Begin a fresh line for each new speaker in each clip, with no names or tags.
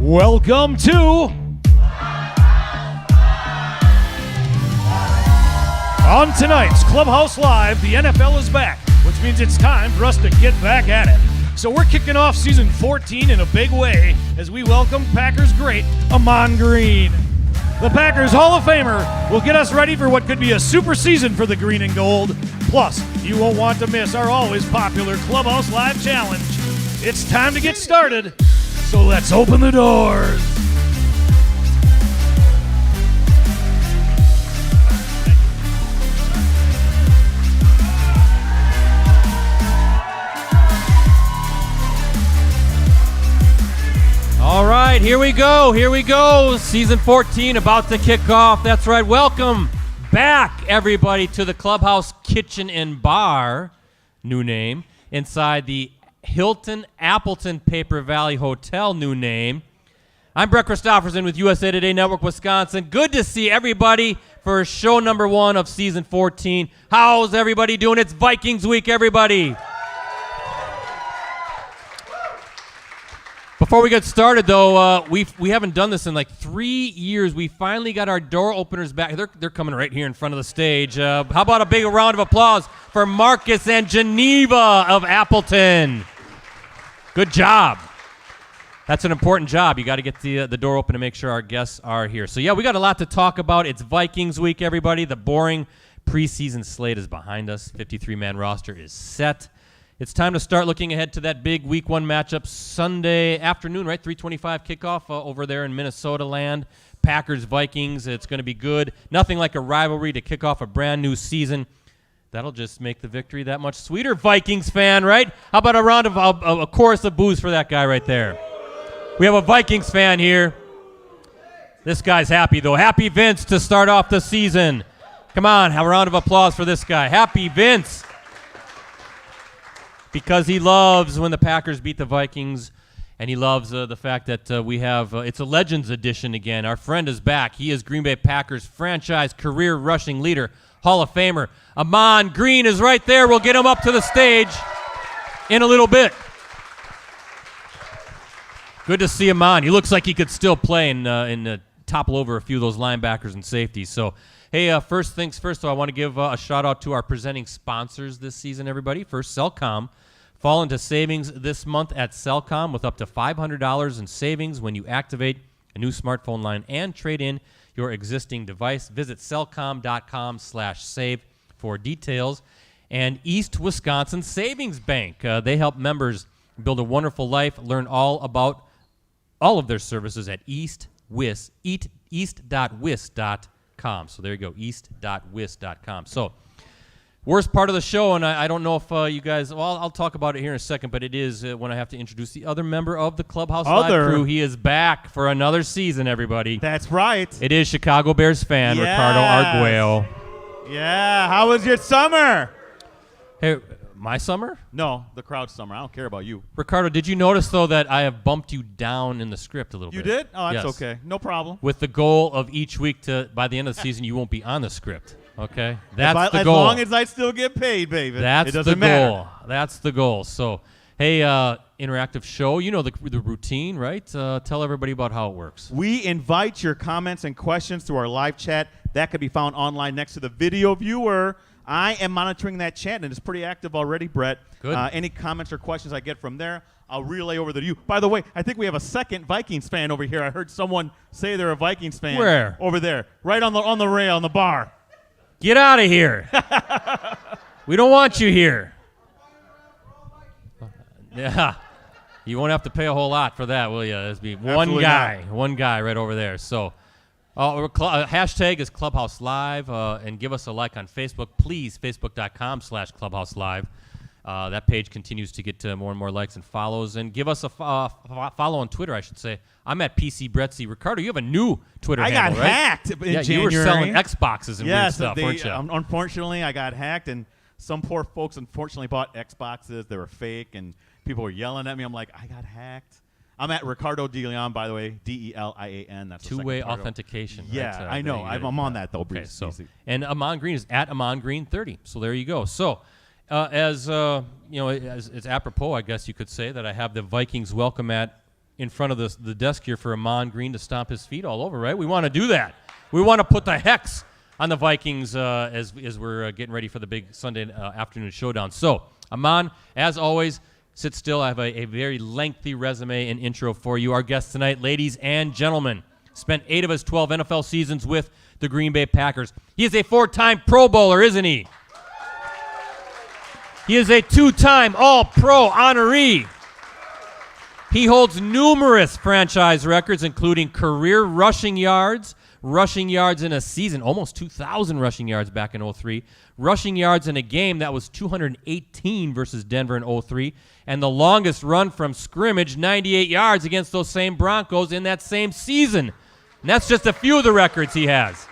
Welcome to On tonight's Clubhouse Live, the NFL is back, which means it's time for us to get back at it. So we're kicking off season 14 in a big way as we welcome Packers great Ahman Green. The Packers Hall of Famer will get us ready for what could be a super season for the green and gold. Plus, you won't want to miss our always popular Clubhouse Live Challenge. It's time to get started, so let's open the doors.
All right, here we go. Season 14 about to kick off. That's right. Welcome back, everybody, to the Clubhouse Kitchen and Bar, new name, inside the Hilton Appleton Paper Valley Hotel, new name. I'm Brett Christopherson with USA Today Network Wisconsin. Good to see everybody for show number 1 of season 14. How's everybody doing? It's Vikings week, everybody. Before we get started, though, we haven't done this in like 3 years. We finally got our door openers back. They're coming right here in front of the stage. How about a big round of applause for Marcus and Geneva of Appleton? Good job. That's an important job. You got to get the door open to make sure our guests are here. So, yeah, we got a lot to talk about. It's Vikings week, everybody. The boring preseason slate is behind us. 53-man roster is set. It's time to start looking ahead to that big Week 1 matchup Sunday afternoon, right? 3:25 kickoff over there in Minnesota land. Packers-Vikings. It's going to be good. Nothing like a rivalry to kick off a brand-new season. That'll just make the victory that much sweeter, Vikings fan, right? How about a round of a chorus of boos for that guy right there? We have a Vikings fan here. This guy's happy, though. Happy Vince to start off the season. Come on, have a round of applause for this guy. Happy Vince. Because he loves when the Packers beat the Vikings, and he loves the fact that we have it's a Legends edition again. Our friend is back. He is Green Bay Packers franchise career rushing leader, Hall of Famer. Ahman Green is right there. We'll get him up to the stage in a little bit. Good to see Ahman. He looks like he could still play and topple over a few of those linebackers and safeties. So, hey, first things first, though, I want to give a shout-out to our presenting sponsors this season, everybody. First, Cellcom. Fall into savings this month at Cellcom with up to $500 in savings when you activate a new smartphone line and trade in your existing device. Visit cellcom.com/save for details. And East Wisconsin Savings Bank. They help members build a wonderful life. Learn all about all of their services at east.wis.com. So there you go, east.wis.com. So worst part of the show, and I don't know if you guys, well, I'll talk about it here in a second, but it is when I have to introduce the other member of the Clubhouse Live crew. He is back for another season, everybody.
That's right.
It is Chicago Bears fan, Ricardo Arguello.
Yeah, how was your summer?
Hey, my summer?
No, the crowd's summer. I don't care about you.
Ricardo, did you notice, though, that I have bumped you down in the script a little bit?
You did? Oh, that's
yes.
okay. No problem.
With the goal of each week to, by the end of the season, you won't be on the script. Okay, that's the goal.
As long as I still get paid, baby.
That's
it doesn't
the
matter.
goal. That's the goal. So, hey, interactive show. You know the routine, right? Tell everybody about how it works.
We invite your comments and questions through our live chat. That could be found online next to the video viewer. I am monitoring that chat, and it's pretty active already, Brett.
Good.
Any comments or questions I get from there, I'll relay over to you. By the way, I think we have a second Vikings fan over here. I heard someone say they're a Vikings fan.
Where?
Over there, right on the rail, on the bar.
Get out of here. We don't want you here. Yeah. You won't have to pay a whole lot for that, will you? There's be one guy right over there. So, hashtag is Clubhouse Live, and give us a like on Facebook. Please, facebook.com/Clubhouse Live. That page continues to get more and more likes and follows. And give us a follow on Twitter, I should say. I'm at PC Brettsy. Ricardo, you have a new Twitter handle, right?
I got hacked in January.
You were selling Xboxes and weird stuff, weren't you?
Unfortunately, I got hacked, and some poor folks unfortunately bought Xboxes. They were fake, and people were yelling at me. I'm like, I got hacked. I'm at Ricardo DeLeon, by the way, DeLian. That's
two-way authentication.
Yeah, right? I know. I'm on that, though.
Okay, and Ahman Green is at Ahman Green 30. So there you go. So as it's apropos, I guess you could say, that I have the Vikings welcome mat in front of the desk here for Ahman Green to stomp his feet all over, right? We want to do that. We want to put the hex on the Vikings as we're getting ready for the big Sunday afternoon showdown. So, Ahman, as always, sit still. I have a very lengthy resume and intro for you. Our guest tonight, ladies and gentlemen, spent 8 of his 12 NFL seasons with the Green Bay Packers. He is a 4-time Pro Bowler, isn't he? He is a 2-time All-Pro honoree. He holds numerous franchise records, including career rushing yards in a season, almost 2,000 rushing yards back in 03, rushing yards in a game that was 218 versus Denver in 03, and the longest run from scrimmage, 98 yards against those same Broncos in that same season. And that's just a few of the records he has.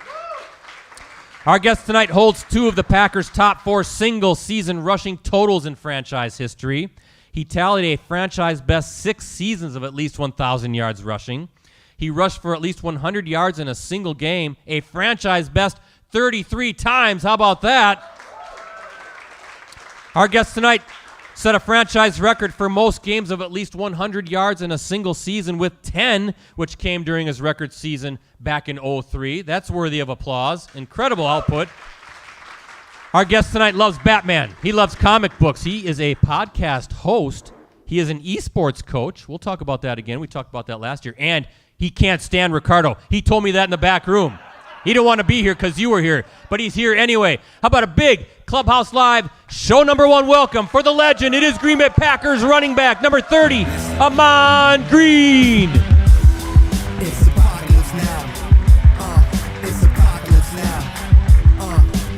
Our guest tonight holds 2 of the Packers' top 4 single-season rushing totals in franchise history. He tallied a franchise-best 6 seasons of at least 1,000 yards rushing. He rushed for at least 100 yards in a single game, a franchise-best 33 times. How about that? Our guest tonight set a franchise record for most games of at least 100 yards in a single season with 10, which came during his record season back in 03. That's worthy of applause. Incredible output. Our guest tonight loves Batman. He loves comic books. He is a podcast host. He is an esports coach. We'll talk about that again. We talked about that last year. And he can't stand Ricardo. He told me that in the back room. He didn't want to be here because you were here, but he's here anyway. How about a big Clubhouse Live show number 1 welcome for the legend? It is Green Bay Packers running back number 30, Ahman Green.
It's apocalypse now. It's apocalypse now.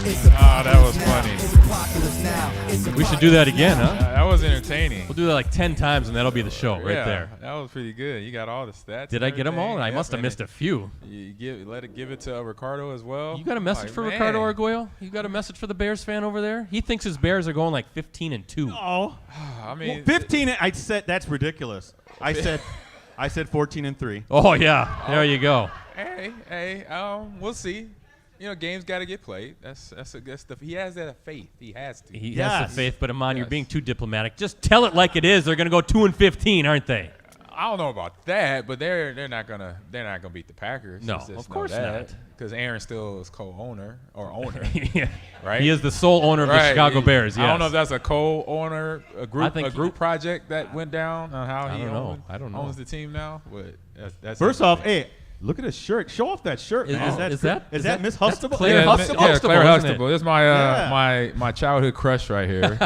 It's apocalypse
that was funny.
It's apocalypse now.
We should do that again, huh?
That was entertaining.
We'll do that like 10 times, and that'll be the show right there.
That was pretty good. You got all the stats.
Did I get them all? I must have missed a few.
You give it to Ricardo as well.
You got a message for Ricardo Arguello? You got a message for the Bears fan over there? He thinks his Bears are going like 15-2.
Oh,
I mean,
15. I said that's ridiculous. I said 14-3.
Oh yeah, there you go.
Hey, we'll see. You know, games got to get played. He has that faith. He has to.
He has the faith, but Ahman, you're being too diplomatic. Just tell it like it is. They're going to go 2-15, aren't they?
I don't know about that, but they're not gonna beat the Packers.
No, of course not.
Because Aaron still is co-owner or owner,
yeah.
right?
He is the sole owner of the Chicago Bears. Yes.
I don't know if that's a co-owner, a group project that went down on how he owns the team now. But that's
First off, hey. Look at his shirt. Show off that shirt, man.
Is that
Miss Huxtable?
Claire Huxtable?
Yeah, Claire
Huxtable.
Huxtable. This is my childhood crush right here.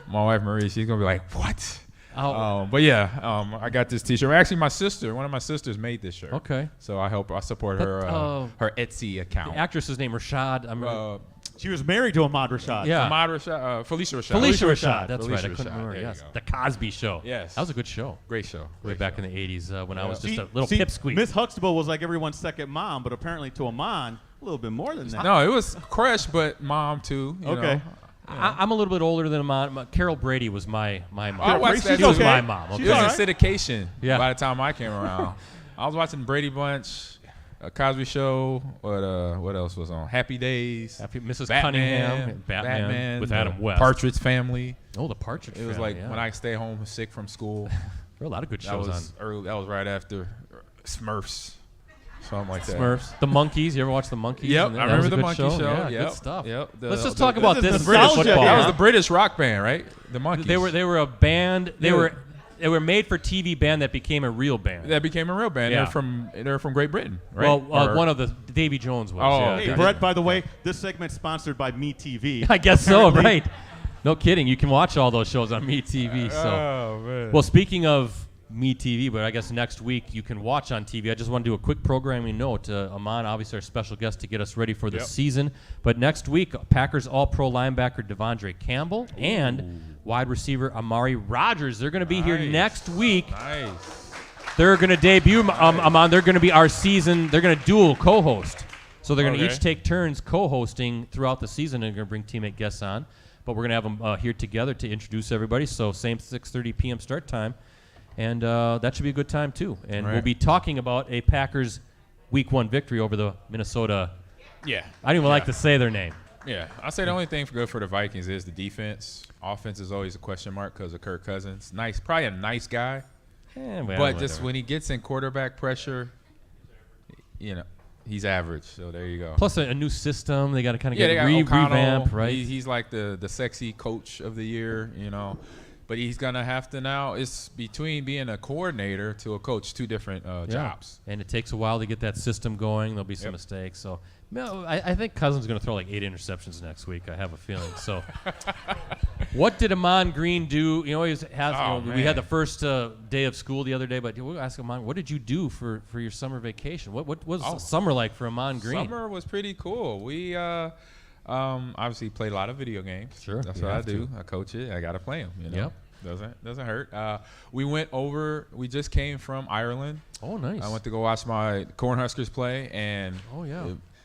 My wife Marie. She's gonna be like, what? But yeah, I got this T-shirt. Actually, one of my sisters made this shirt.
Okay.
So I support her Etsy account.
The actress's name Rashad.
She was married to Ahmad Rashad.
Yeah.
Ahmad Rashad, Felicia Rashad.
Felicia Rashad. That's
Felicia
right. I couldn't
Rashad.
remember.
There you
Yes.
go.
The Cosby Show.
Yes.
That was a good show.
Great show.
Way back in the 80s when I was just a little
See,
pipsqueak.
Miss Huxtable was like everyone's second mom, but apparently to Ahman, a little bit more than that.
No, it was crush, but mom too. You
Okay.
know.
I'm a little bit older than Ahman. Carol Brady was my mom.
I watched that
She was
too.
my mom.
She's
It was
all
in
right.
syndication
Yeah.
by the time I came around. I was watching Brady Bunch, Cosby Show. What else was on? Happy Days.
Mrs.
Batman,
Cunningham. Batman with Adam West.
Partridge Family.
Oh, the Partridge
It was
Family,
like
yeah.
when I stay home sick from school.
There were a lot of good
That
shows
was
on.
early. That was right after Smurfs. Something like that.
Smurfs. The Monkeys. You ever watch the Monkeys?
Yep,
That
I
was
remember
a
the
good
Monkey Show.
Yeah,
Yep,
good stuff.
Yep.
Let's just talk about this.
is the
British
nostalgia.
football.
That was
huh?
the British rock band, right? The Monkeys.
They were a band. They
Yeah.
were made for TV band that became a real band.
That became a real band.
Yeah.
They're from Great Britain, right?
Well,
Or-
one of the Davy Jones was.
Oh,
yeah.
Hey,
okay.
Brett, by the way, this segment's sponsored by MeTV.
I guess so,
Apparently.
right? No kidding. You can watch all those shows on MeTV. So,
Oh man.
well, speaking of MeTV, but I guess next week you can watch on TV. I just want to do a quick programming note. Ahman, obviously our special guest to get us ready for the season. But next week, Packers All-Pro linebacker Devondre Campbell and wide receiver Amari Rodgers. They're going to be here next week.
Nice.
They're going to debut, Ahman. They're going to be our season. They're going to dual co-host. So they're going to
Okay.
each take turns co-hosting throughout the season, and they're going to bring teammate guests on. But we're going to have them here together to introduce everybody. So same 6:30 p.m. start time. And that should be a good time, too. And we'll be talking about a Packers Week 1 victory over the Minnesota.
Yeah.
I don't even like to say their name.
Yeah. I say the only thing good for the Vikings is the defense. Offense is always a question mark because of Kirk Cousins. Nice, probably a nice guy, But just when he gets in quarterback pressure, he's average. So there you go.
Plus a new system. They got to kind of
they got
revamp, right?
He's like the sexy coach of the year, But he's going to have to now, it's between being a coordinator to a coach, two different jobs.
And it takes a while to get that system going. There'll be some mistakes. So I think Cousins is going to throw like 8 interceptions next week. I have a feeling. So what did Ahman Green do? We had the first day of school the other day, but we'll ask Ahman, what did you do for your summer vacation? What was summer like for Ahman Green?
Summer was pretty cool. We obviously played a lot of video games.
Sure.
That's what I do. I coach it. I got to play them.
Yep.
Doesn't hurt. We went over. We just came from Ireland.
Oh, nice.
I went to go watch my Cornhuskers play, and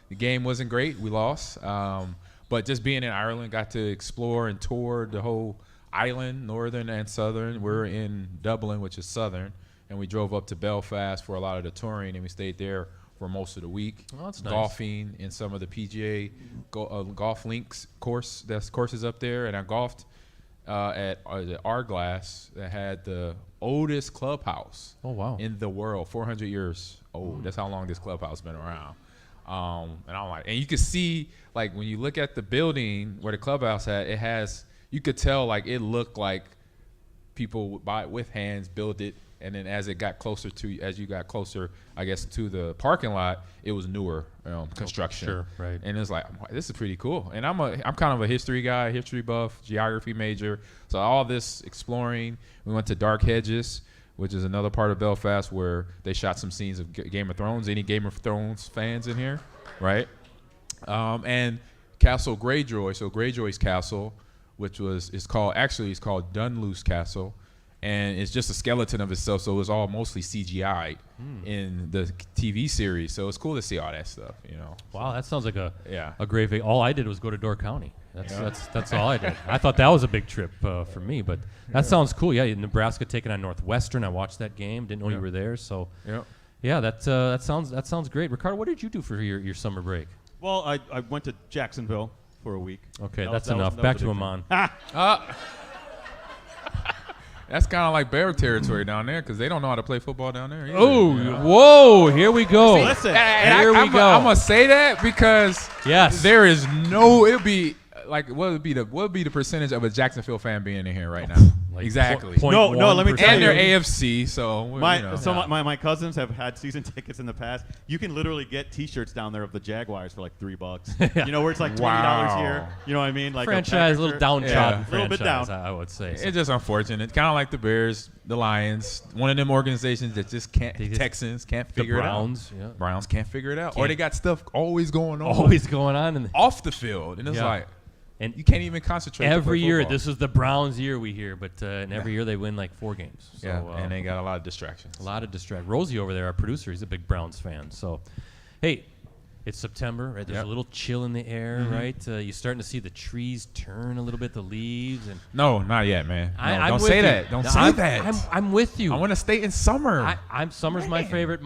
the game wasn't great. We lost. But just being in Ireland, got to explore and tour the whole island, northern and southern. We're in Dublin, which is southern, and we drove up to Belfast for a lot of the touring, and we stayed there for most of the week.
Oh, that's nice.
Golfing in some of the PGA golf links courses up there, and I golfed at Ardglass that had the oldest clubhouse in the world, 400 years old. That's how long this clubhouse been around. And I'm like, and you can see, like, when you look at the building where the clubhouse you could tell, like, it looked like people with hands built it, and then as you got closer, I guess, to the parking lot, it was newer construction.
Sure, right.
And it's like, this is pretty cool. And I'm kind of a history guy, history buff, geography major. So all this exploring, we went to Dark Hedges, which is another part of Belfast where they shot some scenes of Game of Thrones. Any Game of Thrones fans in here, right? And Castle Greyjoy, so Greyjoy's castle, which it's called Dunluce Castle, and it's just a skeleton of itself, so it was all mostly CGI in the TV series. So it's cool to see all that stuff,
Wow, that sounds like a great vacation. All I did was go to Door County. That's all I did. I thought that was a big trip for me, but that sounds cool. Yeah, Nebraska taking on Northwestern. I watched that game. Didn't know you were there. So that sounds great. Ricardo, what did you do for your summer break?
Well, I went to Jacksonville for a week.
Okay, that's enough. Back to Ahman.
That's kind of like bear territory down there because they don't know how to play football down there either.
Whoa, here we go.
Listen,
here we go.
I'm going to say that because there is it'll be like, what would be the percentage of a Jacksonville fan being in here right now?
Like
exactly.
No, let me tell
and
you.
they're AFC, so
my cousins have had season tickets in the past. You can literally get T-shirts down there of the Jaguars for like $3. Where it's like $20 here. You know what I mean? Like
franchise, a little downtrodden.
A little bit down.
I would say. So.
It's just unfortunate. Kind of like the Bears, the Lions, one of them organizations that just can't. Texans can't figure it out. Browns can't figure it out, or they got stuff always going on, off the field, and it's like. And you can't even concentrate.
Every year, this is the Browns' year we hear, but every year they win like 4 games. So,
and they got a lot of distractions.
Rosie over there, our producer, he's a big Browns fan. So, hey, it's September, right? There's a little chill in the air, right? You're starting to see the trees turn a little bit, the leaves. And
no, not yet, man. No, don't say that. Don't say that.
I'm with you.
I want to stay in summer.
Summer's my favorite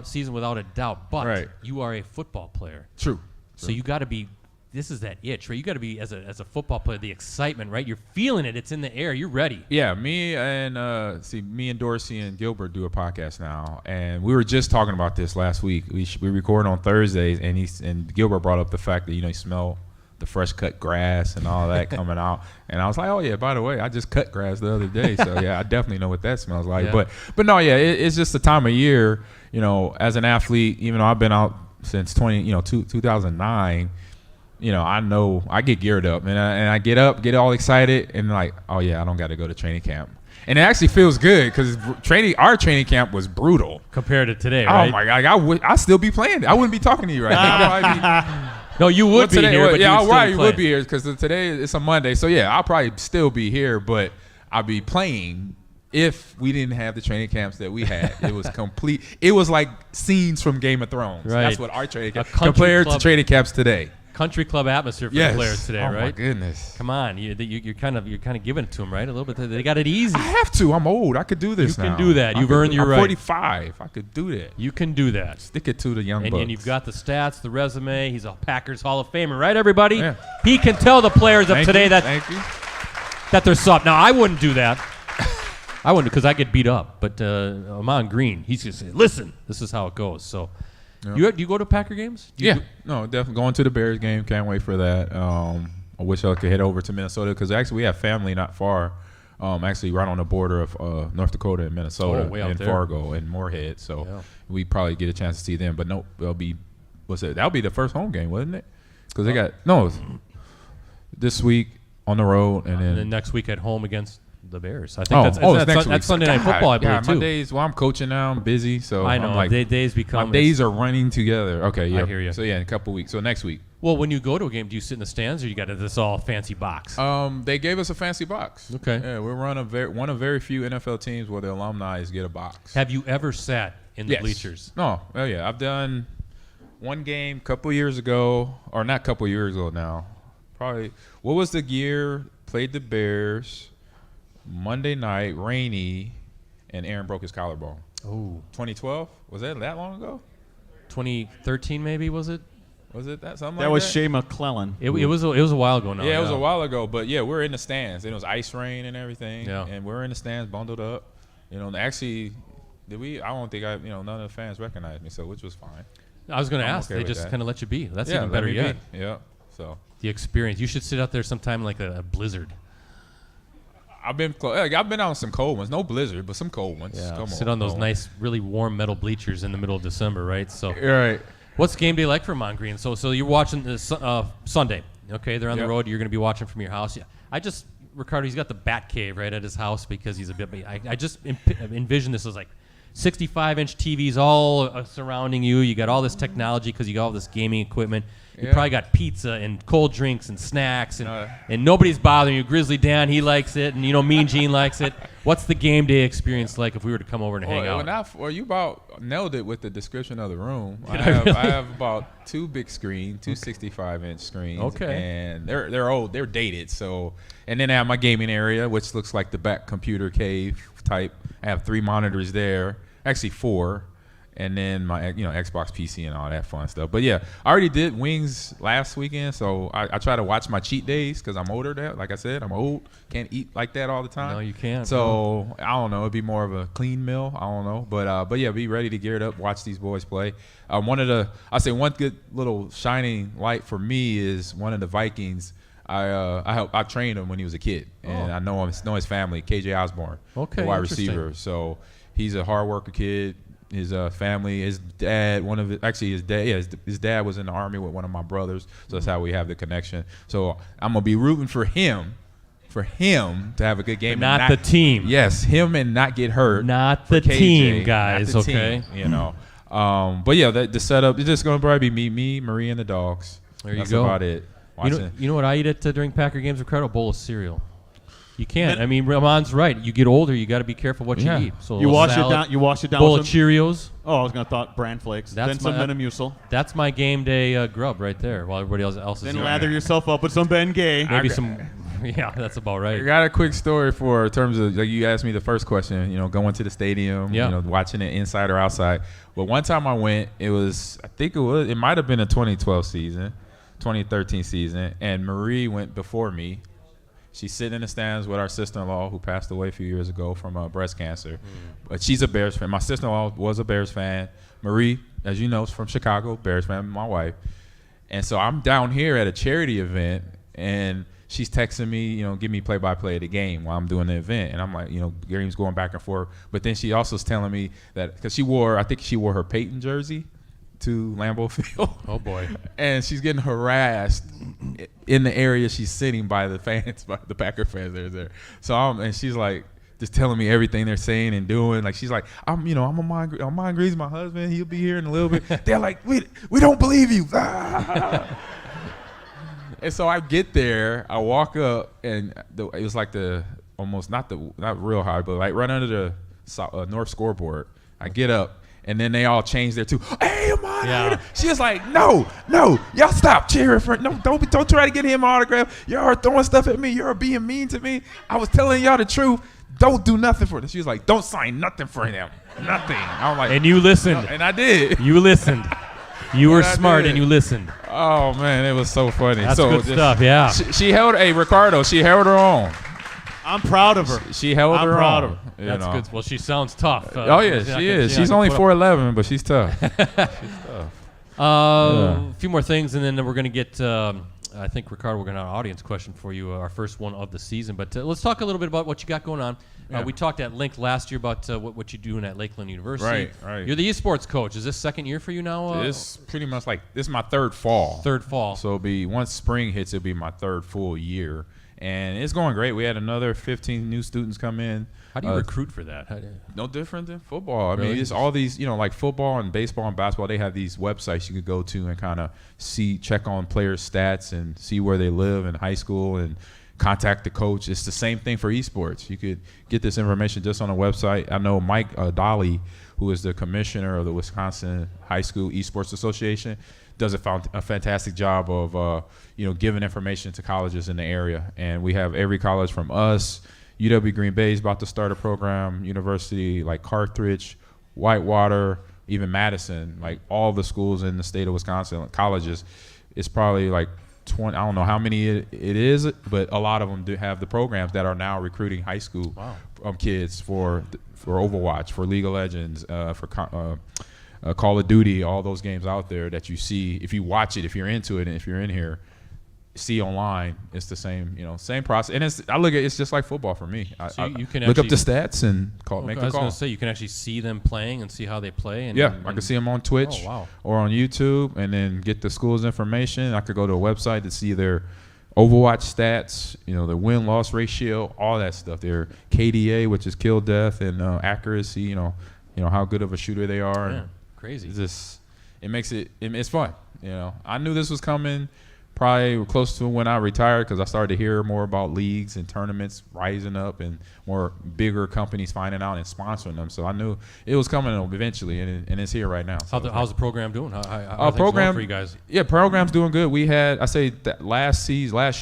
season without a doubt. But you are a football player.
True.
So you got to be. This is that itch, right? You got to be, as a football player, the excitement, right? You're feeling it. It's in the air. You're ready.
Yeah, me and Dorsey and Gilbert do a podcast now, and we were just talking about this last week. We record on Thursdays, and Gilbert brought up the fact that you smell the fresh cut grass and all that coming out, and I was like, oh yeah, by the way, I just cut grass the other day, so yeah, I definitely know what that smells like. Yeah. But no, yeah, it's just the time of year. As an athlete, even though I've been out since 2009. I know I get geared up and I get all excited and like, oh yeah, I don't got to go to training camp. And it actually feels good because our training camp was brutal
compared to today, right?
Oh my God, I'd still be playing. I wouldn't be talking to you right now.
No, you would be here. But
you would be here because today it's a Monday. So yeah, I'll probably still be here, but I'll be playing. If we didn't have the training camps that we had, it was complete. It was like scenes from Game of Thrones. Right. That's what our training camp compared to training camps today.
Country club atmosphere for the players today, right?
Oh my goodness!
Come on, you're kind of giving it to them, right? A little bit. They got it easy.
I have to. I'm old. I could do this now.
You can do that. You've earned your right.
I'm 45. I could do that.
You can do that.
Stick it to the young bucks.
And you've got the stats, the resume. He's a Packers Hall of Famer, right, everybody? Yeah. He can tell the players of today that they're soft. Now, I wouldn't do that. I wouldn't because I get beat up. But Ahman Green, he's just saying, listen, this is how it goes. So, do you go to Packer games?
No, definitely going to the Bears game. Can't wait for that. I wish I could head over to Minnesota because actually we have family not far. Actually, right on the border of North Dakota and Minnesota, and Fargo and Moorhead. So we probably get a chance to see them. But no, that'll be the first home game, wasn't it? Because they got this week on the road, and then
next week at home against the Bears. I think that's Sunday Night Football, I believe, too.
My days, I'm coaching now. I'm busy, so
I know.
I'm like,
days become.
My days are running together. Okay, yeah.
I hear you.
So, in a couple weeks. So, next week.
Well, when you go to a game, do you sit in the stands or you got this all fancy box?
They gave us a fancy box.
Okay.
Yeah, we're one of very few NFL teams where the alumni get a box.
Have you ever sat in the bleachers?
No. Oh, yeah. I've done one game a couple years ago, or not a couple years ago now. Probably. What was the year? Played the Bears. Monday night, rainy, and Aaron broke his collarbone.
Oh.
2012? Was that long ago?
2013 maybe, was it?
Was it that something
That
like
was
that?
Shea McClellan.
It was a while ago now.
Yeah, it was a while ago, but yeah, we're in the stands. It was ice rain and everything, and we're in the stands bundled up. Actually, I don't think none of the fans recognized me, so which was fine.
I was going to ask.
Okay,
they just kind of let you be. That's even better yet.
Yeah, so.
The experience. You should sit out there sometime like a blizzard.
I've been out on some cold ones. No blizzard, but some cold ones.
Yeah, sit on those nice, really warm metal bleachers in the middle of December, right? So,
right.
What's game day like for Ahman Green? So you're watching this Sunday. Okay, they're on the road. You're going to be watching from your house. Yeah, Ricardo, he's got the bat cave right at his house because he's a bit. I just envision this as like 65-inch TVs all surrounding you. You got all this technology because you got all this gaming equipment. You probably got pizza and cold drinks and snacks, and nobody's bothering you. Grizzly Dan, he likes it, and Mean Gene likes it. What's the game day experience like if we were to come over and hang out?
You about nailed it with the description of the room. I have about two big screens, two 65-inch screens.
Okay.
And they're old, they're dated. So, and then I have my gaming area, which looks like the back computer cave type. I have 3 monitors there, actually 4. And then my Xbox PC and all that fun stuff. But yeah, I already did wings last weekend, so I try to watch my cheat days because I'm older. Like I said, I'm old. Can't eat like that all the time.
No, you can't.
So I don't know. It'd be more of a clean meal. I don't know. But yeah, be ready to gear it up. Watch these boys play. One good little shining light for me is one of the Vikings. I trained him when he was a kid, and I know his family. KJ Osborne, the wide receiver. So he's a hard worker kid. His family, his dad, his dad was in the Army with one of my brothers, so that's how we have the connection. So I'm gonna be rooting for him to have a good game,
but not the team.
Yes, him and not get hurt.
Not the
KJ,
team, guys.
not the
okay.
Team, but yeah, the setup is just gonna probably be me, Marie, and the dogs.
There you
that's
go.
About it.
You know what I eat during Packer games? Ricardo, a bowl of cereal. You can't. I mean, Ramon's right. You get older, you got to be careful what you eat. So
you wash it down.
Bowl
with
of Cheerios.
Oh, I was gonna thought bran flakes. Then some Metamucil.
That's my game day grub right there. While everybody else is.
Then lather yourself up with some Ben Gay.
Maybe some. Yeah, that's about right.
I got a quick story in terms of like you asked me the first question. Going to the stadium. Watching it inside or outside. But one time I went, it might have been a 2012 season, 2013 season, and Marie went before me. She's sitting in the stands with our sister-in-law who passed away a few years ago from breast cancer. But she's a Bears fan. My sister-in-law was a Bears fan. Marie, as you know, is from Chicago, Bears fan, my wife. And so I'm down here at a charity event, and she's texting me, give me play-by-play of the game while I'm doing the event. And I'm like, game's going back and forth. But then she also is telling me that because I think she wore her Peyton jersey to Lambeau Field.
Oh boy!
And she's getting harassed in the area she's sitting by the fans, by the Packer fans that are there. So and she's like just telling me everything they're saying and doing. Like she's like, I'm Ahman Green's my husband. He'll be here in a little bit. They're like, we don't believe you. And so I get there, I walk up, and it was like almost not real high, but like right under the north scoreboard. I get up. And then they all changed their tune. Hey, Ahman! Yeah. She was like, no, y'all stop cheering for it. No, don't try to get him an autograph. Y'all are throwing stuff at me. You're being mean to me. I was telling y'all the truth. Don't do nothing for them. She was like, don't sign nothing for him. Nothing. I was like,
and you listened.
And I did.
You listened. You were smart and you listened.
Oh man, it was so funny.
That's good stuff. Yeah.
She held Ricardo. She held her own.
I'm proud of her.
She held her own.
I'm proud of her.
That's good. Well, she sounds tough.
Oh yeah, she is. She's only 4'11", but she's tough. She's tough.
A few more things, and then we're going to get. I think, Ricardo, we're going to have an audience question for you, our first one of the season. But let's talk a little bit about what you got going on. We talked at length last year about what you're doing at Lakeland University.
Right.
You're the esports coach. Is this second year for you now?
It's pretty much like this is my third fall. So it'll be once spring hits, it'll be my third full year, and it's going great. We had another 15 new students come in.
How do you recruit for that?
No different than football. I
Really?
mean, it's all these, like football and baseball and basketball, they have these websites you could go to and kind of check on players' stats and see where they live in high school and contact the coach. It's the same thing for esports. You could get this information just on a website. I know Mike Dolly, who is the commissioner of the Wisconsin High School Esports Association, does a fantastic job of, giving information to colleges in the area. And we have every college from us. UW Green Bay is about to start a program, university like Carthage, Whitewater, even Madison, like all the schools in the state of Wisconsin, colleges. It's probably like 20, I don't know how many it is, but a lot of them do have the programs that are now recruiting high school kids for Overwatch, for League of Legends, for Call of Duty, all those games out there that you see. If you watch it, if you're into it, and if you're in here, see online, it's the same, same process. And it's just like football for me.
You can
look up the stats and make a call.
I was going to say, you can actually see them playing and see how they play. And,
I can see them on Twitch or on YouTube, and then get the school's information. I could go to a website to see their Overwatch stats, their win-loss ratio, all that stuff. Their KDA, which is kill death, and accuracy, how good of a shooter they are.
Yeah, crazy.
It's fun. I knew this was coming probably close to when I retired, because I started to hear more about leagues and tournaments rising up and more bigger companies finding out and sponsoring them. So I knew it was coming eventually, and it's here right now. So
how's the program doing? How's
program
for you guys?
Yeah, program's doing good. We had, I say that last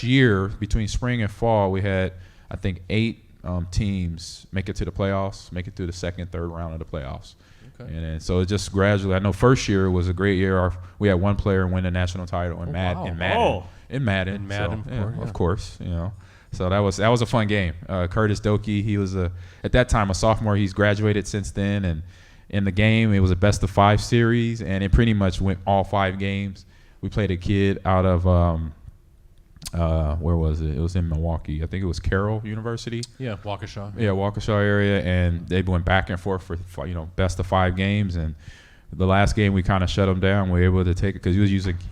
year between spring and fall, we had I think 8 teams make it to the playoffs, make it through the second, third round of the playoffs. Okay. And so it just gradually. I know first year was a great year. We had one player win the national title in Madden. In Madden, of course. So that was a fun game. Curtis Doki, he was at that time a sophomore. He's graduated since then, and in the game it was a best of 5 series, and it pretty much went all 5 games. We played a kid out of where was it? It was in Milwaukee. I think it was Carroll University.
Yeah, Waukesha.
Yeah, Waukesha area, and they went back and forth for best of 5 games, and the last game we kind of shut him down. We were able to take it because he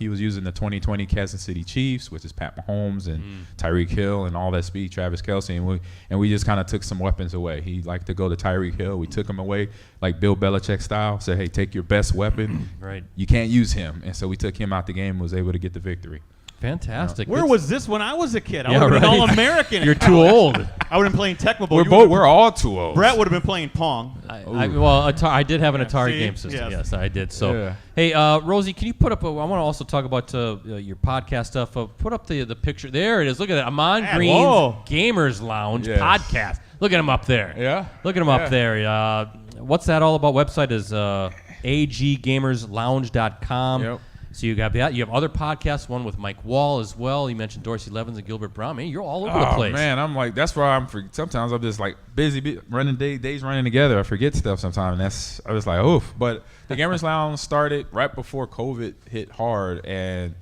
was using the 2020 Kansas City Chiefs, which is Pat Mahomes and Tyreek Hill and all that speed, Travis Kelce, and we just kind of took some weapons away. He liked to go to Tyreek Hill. We took him away like Bill Belichick style. Said, hey, take your best weapon.
Right.
You can't use him, and so we took him out the game and was able to get the victory.
Fantastic.
Where was this when I was a kid? I
Yeah,
would have been
right.
All-American.
You're too old.
I would have been playing Tecmo Bowl.
We're all too old.
Brett would have been playing Pong.
I did have an Atari
see?
game system. Yes, I did. So,
Yeah.
hey, Rosie, can you put up? I want to also talk about your podcast stuff. Put up the picture. There it is. Look at that. Ahman
Man,
Green's
whoa.
Gamers Lounge
Yes.
podcast. Look at him up there.
Yeah.
Look at him up there. What's that all about? Website is aggamerslounge.com.
Yep.
So you got that. You have other podcasts, one with Mike Wall as well. You mentioned Dorsey Levens and Gilbert Brown. Man, you're all over the place.
Oh man, I'm like, that's why sometimes I'm just like busy running days running together. I forget stuff sometimes, and I was like, oof. But the Gamers Lounge started right before COVID hit hard, and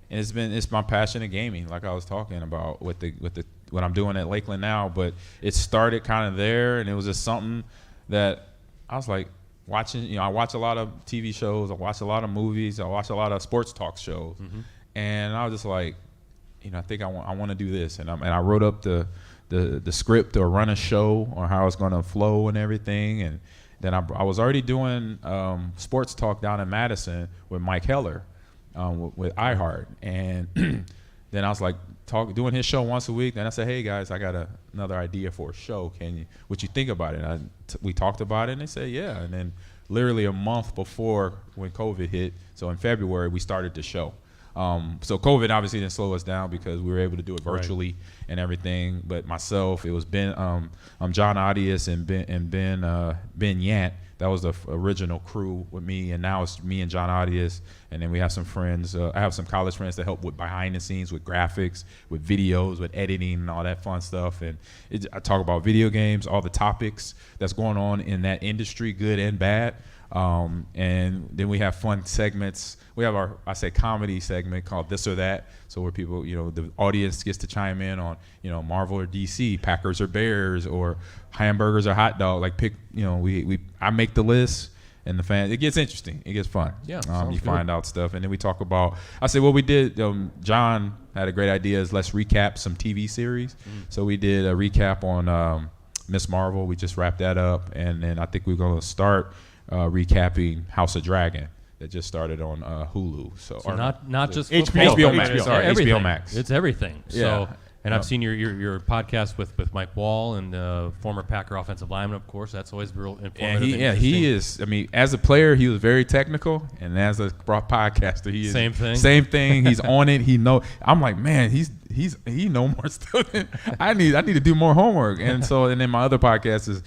it's my passion in gaming, like I was talking about with what I'm doing at Lakeland now. But it started kind of there, and it was just something that I was like, watching, I watch a lot of TV shows, I watch a lot of movies, I watch a lot of sports talk shows, and I was just like, I think I want to do this, and I wrote up the script or run a show or how it's going to flow and everything, and then I was already doing sports talk down in Madison with Mike Heller with iHeart, and then I was like doing his show once a week. Then I said, hey guys, I got another idea for a show. What you think about it? And we talked about it, and they said yeah. And then literally a month before when COVID hit, so in February, we started the show. So COVID obviously didn't slow us down because we were able to do it virtually and everything. But myself, it was Ben, John Audius and Ben Yant That was the original crew with me, and now it's me and John Audius, and then we have some friends. I have some college friends that help with behind the scenes, with graphics, with videos, with editing, and all that fun stuff. And I talk about video games, all the topics that's going on in that industry, good and bad. And then we have fun segments. We have our, I say, comedy segment called This or That. So where people, the audience gets to chime in on, Marvel or DC, Packers or Bears, or hamburgers or hot dog. Like pick, I make the list, and the fans. It gets interesting. It gets fun.
Yeah,
you find out stuff, and then we talk about. I say what we did. John had a great idea. Is let's recap some TV series. So we did a recap on Miss Marvel. We just wrapped that up, and then I think we're going to start recapping House of Dragon that just started on Hulu. So
not just
HBO,
football,
Max.
but
Sorry,
everything.
HBO Max.
It's everything.
Yeah.
So, and I've seen your podcast with Mike Wall and former Packer offensive lineman, of course. That's always real informative.
He is. I mean, as a player, he was very technical, and as a podcaster, he is
Same thing.
Same thing. He's on it. I'm like, man, he know more stuff than I need. I need to do more homework. And then my other podcast is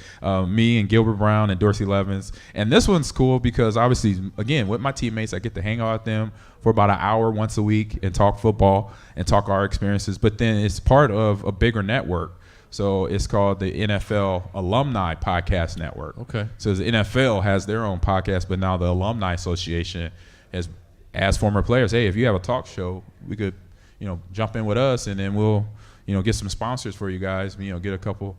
me and Gilbert Brown and Dorsey Levens. And this one's cool because obviously, again, with my teammates, I get to hang out with them for about an hour once a week and talk football and talk our experiences. But then it's part of a bigger network. So it's called the NFL Alumni Podcast Network.
Okay.
So the NFL has their own podcast, but now the Alumni Association has asked former players, hey, if you have a talk show, we could jump in with us, and then we'll, get some sponsors for you guys. Get a couple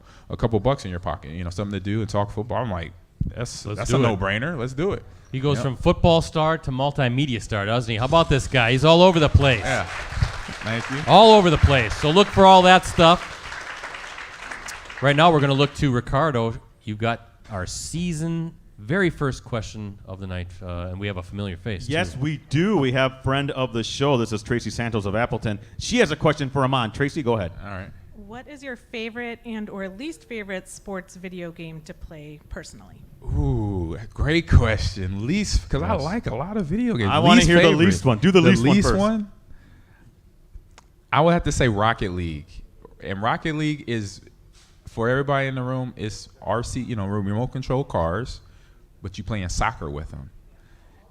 bucks in your pocket. Something to do and talk football. I'm like, that's a no-brainer. Let's do it.
He goes from football star to multimedia star, doesn't he? How about this guy? He's all over the place.
Yeah. Thank you.
All over the place. So look for all that stuff. Right now, we're going to look to Ricardo. You got our season very first question of the night, and we have a familiar face.
Yes,
too.
we do. We have friend of the show. This is Tracy Santos of Appleton. She has a question for Ahman. Tracy, go ahead.
All right.
What is your favorite and or least favorite sports video game to play personally?
Ooh, great question. Least, because I like a lot of video games.
I want to hear
favorite.
the least one. Do the least one first.
I would have to say Rocket League. And Rocket League is, for everybody in the room, it's RC, remote control cars, but you playing soccer with them.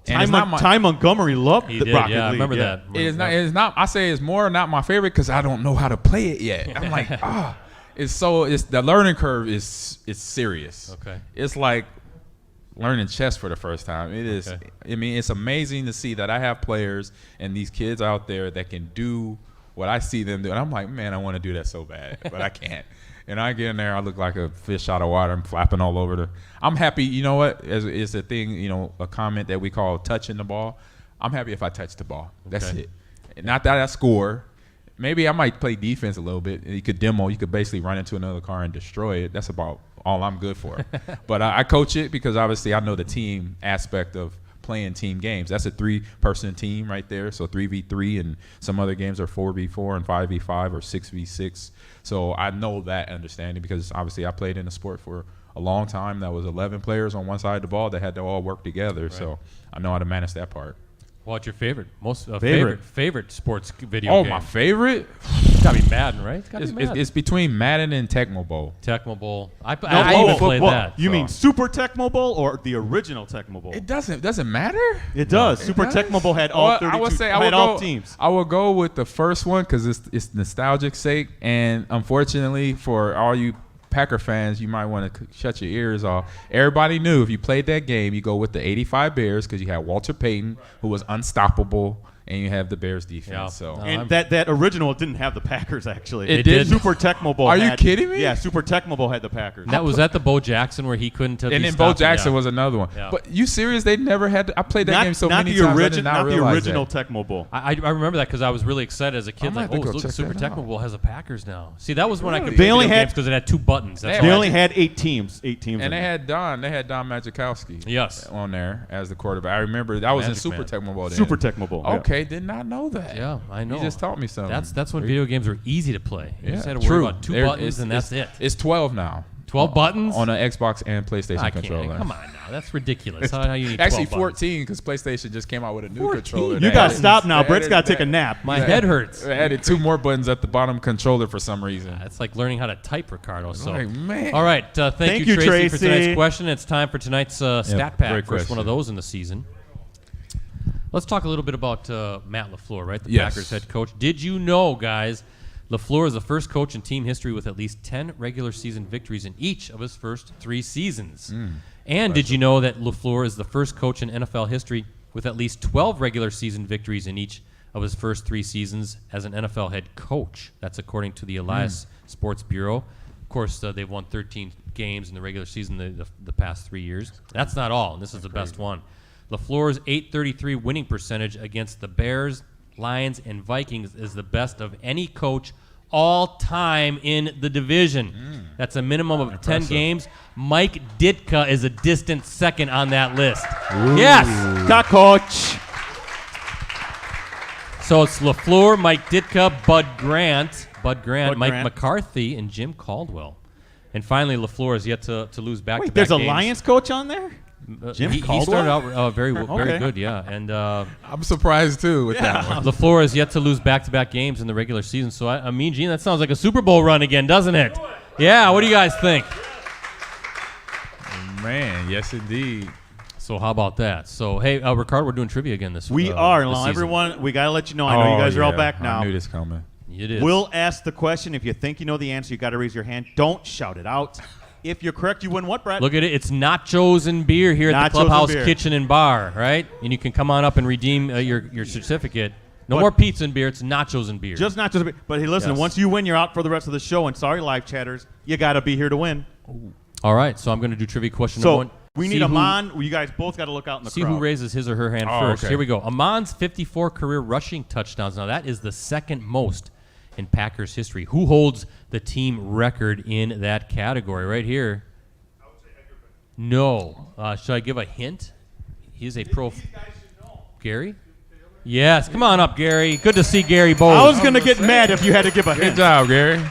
Ty Montgomery loved
He
the
did,
Rocket
yeah, I
League.
remember that.
It's not. I say it's more not my favorite because I don't know how to play it yet. I'm like, it's the learning curve is serious.
Okay.
It's like learning chess for the first time. It is.
Okay.
I mean, it's amazing to see that I have players and these kids out there that can do what I see them do, and I'm like, man, I want to do that so bad, but I can't. And I get in there, I look like a fish out of water. I'm flapping all over I'm happy. You know what? It's a thing. A comment that we call touching the ball. I'm happy if I touch the ball. That's
Okay.
it. Not that I score. Maybe I might play defense a little bit. You could demo. You could basically run into another car and destroy it. That's about all I'm good for. But I coach it because obviously I know the team aspect of playing team games. That's a 3-person team right there. So 3v3, and some other games are 4v4 and 5v5 or 6v6. So I know that understanding because obviously I played in the sport for a long time. That was 11 players on one side of the ball that had to all work together. Right. So I know how to manage that part.
What's your favorite? Most
Favorite.
favorite sports video game?
My favorite?
It's gotta be Madden, right? It's gotta be Madden.
It's between Madden and Tecmo Bowl.
Tecmo Bowl. I
No,
even played that.
You mean Super Tecmo Bowl or the original Tecmo Bowl?
It doesn't matter.
It does. Super
does?
Tecmo Bowl had all 32.
I would say
all teams.
I will go with the first one because it's nostalgic sake, and unfortunately for all you Packer fans, you might want to shut your ears off. Everybody knew if you played that game, you go with the 85 Bears because you had Walter Payton, who was unstoppable, and you have the Bears defense.
Yeah.
So
And that original didn't have the Packers, actually.
It did?
Super Tecmo Bowl
Are you kidding me?
Yeah, Super Tecmo Bowl had the Packers.
That was at the Bo Jackson where he couldn't.
and then Bo Jackson was another one.
Yeah.
But you serious? They never had. I played that game so
not
many
the
times. I did
origin,
not
not the
realize
original
that.
Tecmo Bowl.
I remember that because I was really excited as a kid.
might
Like,
have to
oh,
go
look,
check
Super
that
Tecmo
out.
Bowl has a Packers now. See, that was when I could
Really?
play
They only
video
had-
games because it had 2 buttons. That's
They
They
why.
only had 8 teams. 8 teams.
And
in
they
there.
had Don. They had Don Majkowski.
Yes.
On there as the quarterback. I remember that was in
Magic
Super
Man.
Tecmo Bowl. Then.
Super Tecmo Bowl. yeah.
Okay, did not know that.
Yeah, I know.
You just taught me something.
That's when video games were easy to play. You
Yeah,
just had to
true.
worry about 2
There-
buttons and that's it.
It's 12 now.
12 buttons?
On an Xbox and PlayStation
I
controller.
can't. Come on now. That's ridiculous. How you need 12
Actually,
buttons?
14 because PlayStation just came out with a new controller.
You
that
got to
added-
stop now.
that
Brett's
added-
got to take a
that-
nap.
My head hurts.
They added 2 more buttons at the bottom controller for some reason.
It's like learning how to type, Ricardo. So,
Like, man.
all right. Thank you, Tracy, for
Tracy.
tonight's question. It's time for tonight's stat pack.
great
First one of
question.
those in the season. Let's talk a little bit about Matt Lafleur, right? The
Yes.
Packers head coach. Did you know, guys, Lafleur is the first coach in team history with at least 10 regular season victories in each of his first 3 seasons. And did you know that Lafleur is the first coach in NFL history with at least 12 regular season victories in each of his first 3 seasons as an NFL head coach? That's according to the Elias Sports Bureau. Of course, they've won 13 games in the regular season the past 3 years. That's not all, and this is the best one. Lafleur's .833 winning percentage against the Bears, Lions, and Vikings is the best of any coach all time in the division. That's a minimum of 10 games. Mike Ditka is a distant second on that list. Yes.
Got coach.
So it's Lafleur, Mike Ditka, Bud Grant, Mike
Grant.
McCarthy, and Jim Caldwell. And finally, Lafleur is yet to lose back-to-back
Wait, there's a
games.
Lions coach on there? Jim
he
Caldwell?
started out very
Okay.
good, yeah. And
I'm surprised, too, with that one.
Lafleur has yet to lose back-to-back games in the regular season. So, I mean, Gene, that sounds like a Super Bowl run again, doesn't it? Yeah, what do you guys think?
Man, yes, indeed.
So how about that? So, hey, Ricardo, we're doing trivia again this
We
this
are. Now,
season.
everyone, we got to let you know. I know you guys are all
yeah.
back now.
I knew this coming.
It is.
We'll ask the question. If you think you know the answer, you got to raise your hand. Don't shout it out. If you're correct, you win what, Brett?
Look at it. It's nachos and beer here at
Nachos
the Clubhouse
and beer.
Kitchen and Bar, right? And you can come on up and redeem your certificate. No more pizza and beer. It's nachos and beer.
Just not just. But hey, listen.
Yes.
Once you win, you're out for the rest of the show. And sorry, live chatters, you got to be here to win.
All right. So I'm going to do trivia question
So
number 1.
we
See
need
who-
Amon. You guys both got to look out in the
See
crowd.
who raises his or her hand
Oh,
first.
okay.
Here we go. Amon's 54 career rushing touchdowns. Now, that is the second most in Packers history. Who holds the team record in that category? Right here. No. Should I give a hint? He's a pro. Gary? Yes. Come on up, Gary. Good to see Gary Bowles.
I was gonna get mad if you had to give a
Good
hint.
job, Gary.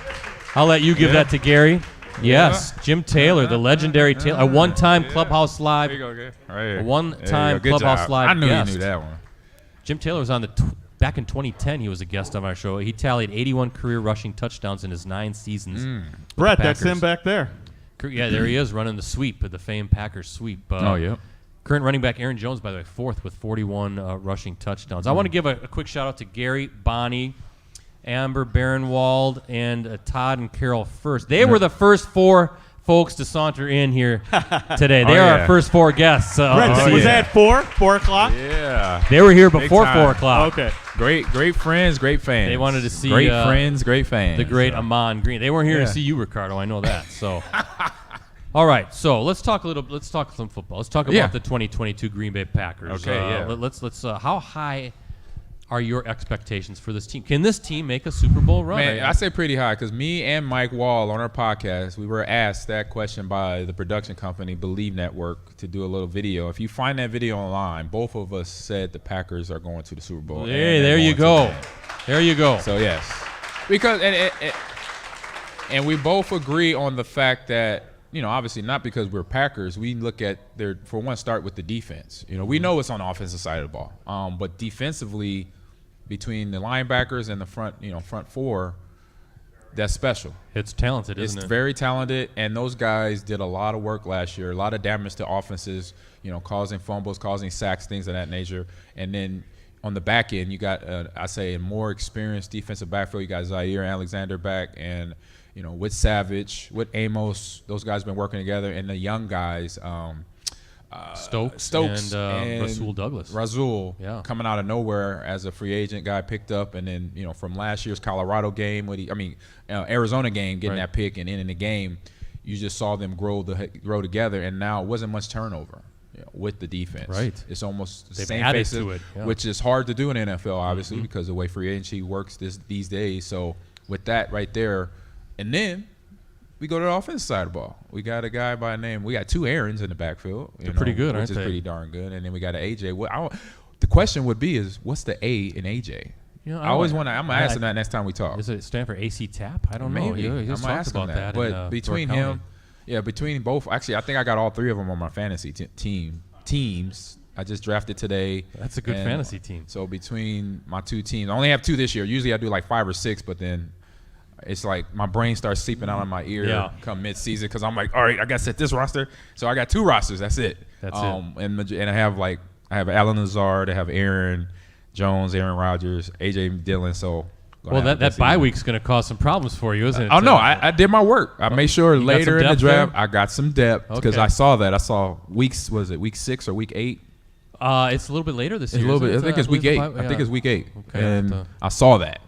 I'll let you give that to Gary. Yes. Jim Taylor, the legendary Taylor. A one-time Clubhouse Live.
There you go, Gary. Right here.
A one-time
There you go. Good
Clubhouse
job.
Live
I knew
guest.
you knew that one.
Jim Taylor was on back in 2010. He was a guest on our show. He tallied 81 career rushing touchdowns in his 9 seasons. with
Brett,
the
that's
Packers.
him back there.
Yeah, there he is running the sweep, the famed Packers sweep.
Yeah.
Current running back Aaron Jones, by the way, 4th with 41 rushing touchdowns. I want to give a quick shout out to Gary, Bonnie, Amber Barenwald, and Todd and Carol First. They were the first 4 folks to saunter in here today. They are our first 4 guests.
Brett,
of the
was
season.
that 4 o'clock?
Yeah.
They were here before
time.
4 o'clock.
Okay.
Great friends, great fans.
They wanted to see,
great friends, great fans.
The great Ahman Green. They weren't here to see you, Ricardo. I know that. So, all right. So let's talk some football. Let's talk about the 2022 Green Bay Packers.
Okay, yeah.
Let's. How high are your expectations for this team? Can this team make a Super Bowl run?
Man, I say pretty high because me and Mike Wall on our podcast, we were asked that question by the production company Believe Network to do a little video. If you find that video online, both of us said the Packers are going to the Super Bowl.
Hey, there you go. There you go.
So yes, because and we both agree on the fact that, you know, obviously not because we're Packers, we look at for one, start with the defense. You know, we know it's on the offensive side of the ball, but defensively, between the linebackers and the front 4, that's special.
It's talented, isn't
It's
it?
very talented, and those guys did a lot of work last year, a lot of damage to offenses, you know, causing fumbles, causing sacks, things of that nature. And then on the back end, you got, I say, a more experienced defensive backfield. You got Zaire Alexander back, and, you know, with Savage, with Amos, those guys been working together, and the young guys,
Stokes and Rasul Douglas.
Rasul,
Yeah.
coming out of nowhere as a free agent guy, picked up, and then, you know, from last year's Colorado game, Arizona game, getting that pick and in the game, you just saw them grow together, and now it wasn't much turnover, you know, with the defense.
Right.
It's almost the
They've
same
added
faces,
to it, yeah.
which is hard to do in the NFL, obviously, because the way free agency works these days. So with that right there, and then we go to the offensive side of the ball. We got a guy by name. We got 2 Aarons in the backfield.
They're pretty good,
which
aren't
is
they?
pretty darn good. And then we got an AJ. The question would be is what's the A in AJ?
You know,
I always want to. I'm gonna ask him that next time we talk.
Does it stand for AC Tap? I don't know.
Maybe.
He's
I'm gonna
talked
ask him
about that.
But
in,
between
Door
him,
County.
Yeah, between both. Actually, I think I got all three of them on my fantasy teams. I just drafted today.
That's a good fantasy team.
So between my two teams, I only have two this year. Usually I do like 5 or 6, but then it's like my brain starts seeping out of my ear come mid-season because I'm like, all right, I got to set this roster. So I got 2 rosters. That's it.
That's it.
And I have Alan Lazard, I have Aaron Jones, Aaron Rodgers, AJ Dillon. So
that bye week's going to cause some problems for you, isn't it?
Oh no, I did my work. I made sure later in the draft
there?
I got some depth because I saw that. I saw week 6 or week 8?
It's a little bit later this year.
I think it's week 8. I think it's week 8.
Okay,
and I saw that.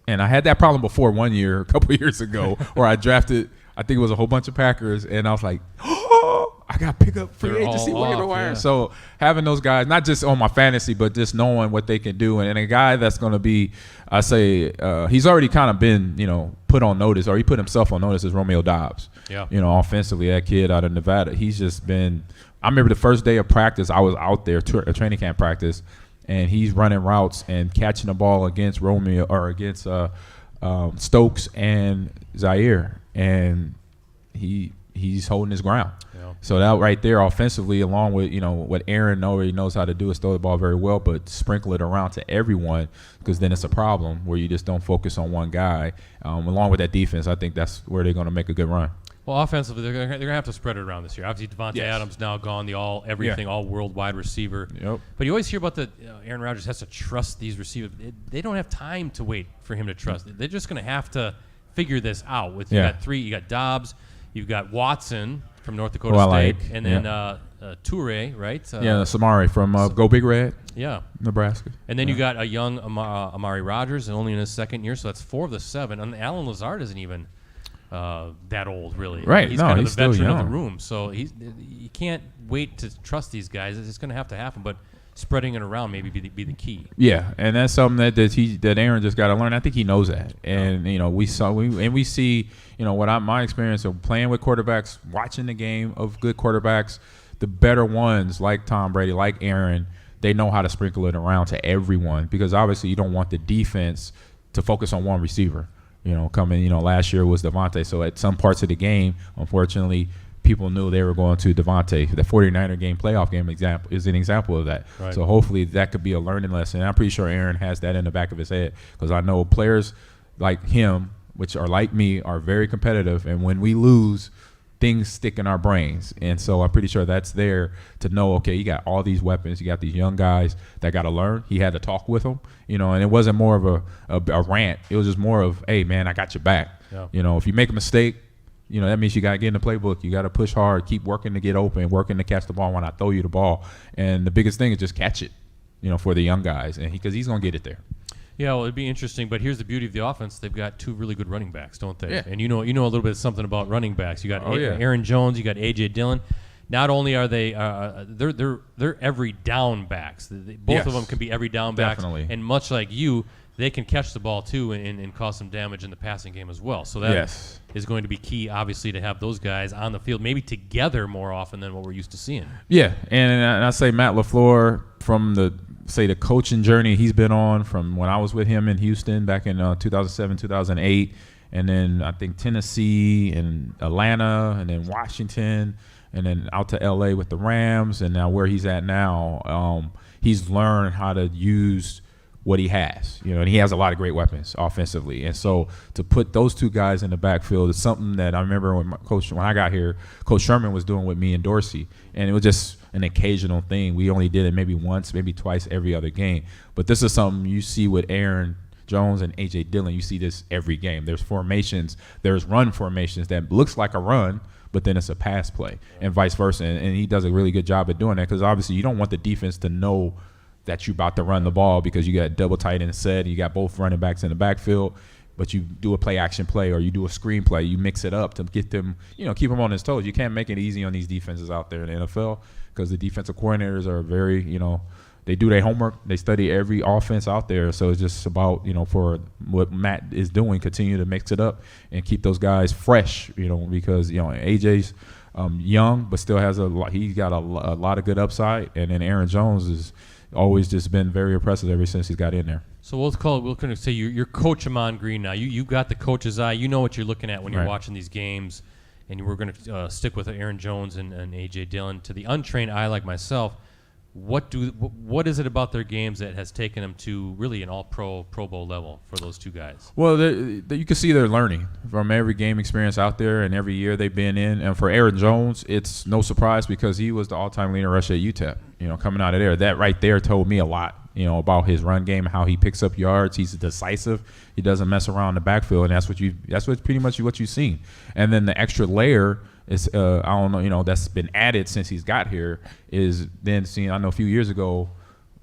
And I had that problem before one year, a couple years ago, where I drafted, I think it was a whole bunch of Packers, and I was like, oh, I got to pick up free agency waiver wire. Yeah. So having those guys, not just on my fantasy, but just knowing what they can do. And a guy that's going to be, I say, he's already kind of been, put on notice, or he put himself on notice, is Romeo Dobbs.
Yeah.
Offensively, that kid out of Nevada, he's just been, I remember the first day of practice, I was out there, training camp practice, and he's running routes and catching the ball against Romeo or against Stokes and Zaire, and he's holding his ground. Yeah. So that right there, offensively, along with what Aaron already knows how to do is throw the ball very well, but sprinkle it around to everyone, because then it's a problem where you just don't focus on one guy. Along with that defense, I think that's where they're going to make a good run.
Well, offensively, they're going to have to spread it around this year. Obviously, Devontae Adams now gone, the all-world wide receiver.
Yep.
But you always hear about Aaron Rodgers has to trust these receivers. They don't have time to wait for him to trust. They're just going to have to figure this out. You got 3. You got Dobbs, you've got Watson from North Dakota State, and then Toure, right?
Samari from Go Big Red.
Yeah,
Nebraska.
And then you got a young Amari Rodgers, and only in his second year, so that's 4 of the 7. And Alan Lazard isn't even that old, really.
Right.
He's kind of the veteran of the room, so you can't wait to trust these guys. It's going to have to happen, but spreading it around maybe be the key.
Yeah, and that's something that Aaron just got to learn. I think he knows that, and we see my experience of playing with quarterbacks, watching the game of good quarterbacks, the better ones like Tom Brady, like Aaron, they know how to sprinkle it around to everyone, because obviously you don't want the defense to focus on one receiver. Last year was Devontae. So at some parts of the game, unfortunately, people knew they were going to Devontae. The 49er game, playoff game is an example of that. Right. So hopefully that could be a learning lesson. And I'm pretty sure Aaron has that in the back of his head, because I know players like him, which are like me, are very competitive. And when we lose, things stick in our brains. And so I'm pretty sure that's there to know, okay, you got all these weapons. You got these young guys that got to learn. He had to talk with them, and it wasn't more of a rant. It was just more of, hey, man, I got your back. Yeah. If you make a mistake, that means you got to get in the playbook. You got to push hard, keep working to get open, working to catch the ball when I throw you the ball. And the biggest thing is just catch it, for the young guys, and because he's going to get it there.
Yeah, well, it'd be interesting, but here's the beauty of the offense. They've got 2 really good running backs, don't they?
Yeah.
And you know a little bit something about running backs. You got Aaron Jones, you got AJ Dillon. Not only are they they're every down backs. Both of them can be every down backs.
Definitely.
And much like you, they can catch the ball too and cause some damage in the passing game as well. So that is going to be key, obviously, to have those guys on the field, maybe together more often than what we're used to seeing.
Yeah, and I say Matt Lafleur, from the coaching journey he's been on from when I was with him in Houston back in 2007, 2008, and then I think Tennessee and Atlanta and then Washington and then out to L.A. with the Rams, and now where he's at now, he's learned how to use what he has, and he has a lot of great weapons offensively. And so to put those 2 guys in the backfield is something that I remember when I got here, Coach Sherman was doing with me and Dorsey, and it was just an occasional thing. We only did it maybe once, maybe twice every other game. But this is something you see with Aaron Jones and A.J. Dillon. You see this every game. There's formations, there's run formations that looks like a run, but then it's a pass play, and vice versa. And he does a really good job at doing that, because obviously you don't want the defense to know that you're about to run the ball, because you got double tight end set, you got both running backs in the backfield, but you do a play-action play or you do a screen play. You mix it up to get them, keep them on his toes. You can't make it easy on these defenses out there in the NFL, because the defensive coordinators are very, they do their homework. They study every offense out there. So it's just about, for what Matt is doing, continue to mix it up and keep those guys fresh, because, AJ's young but still has he's got a lot of good upside. And then Aaron Jones is always just been very impressive ever since he's got in there.
So we'll kind of say you're Coach Ahman Green now. You got the coach's eye. You know what you're looking at when you're watching these games. and we're going to stick with Aaron Jones and A.J. Dillon. To the untrained eye like myself, what is it about their games that has taken them to really an all-pro, Pro Bowl level for those two guys?
Well, you can see they're learning from every game experience out there and every year they've been in. And for Aaron Jones, it's no surprise because he was the all-time leading rusher at UTEP, coming out of there. That right there told me a lot, about his run game, how he picks up yards. He's decisive. He doesn't mess around in the backfield, and that's pretty much what you've seen. And then the extra layer is, I don't know, that's been added since he's got here, is then seeing, I know a few years ago,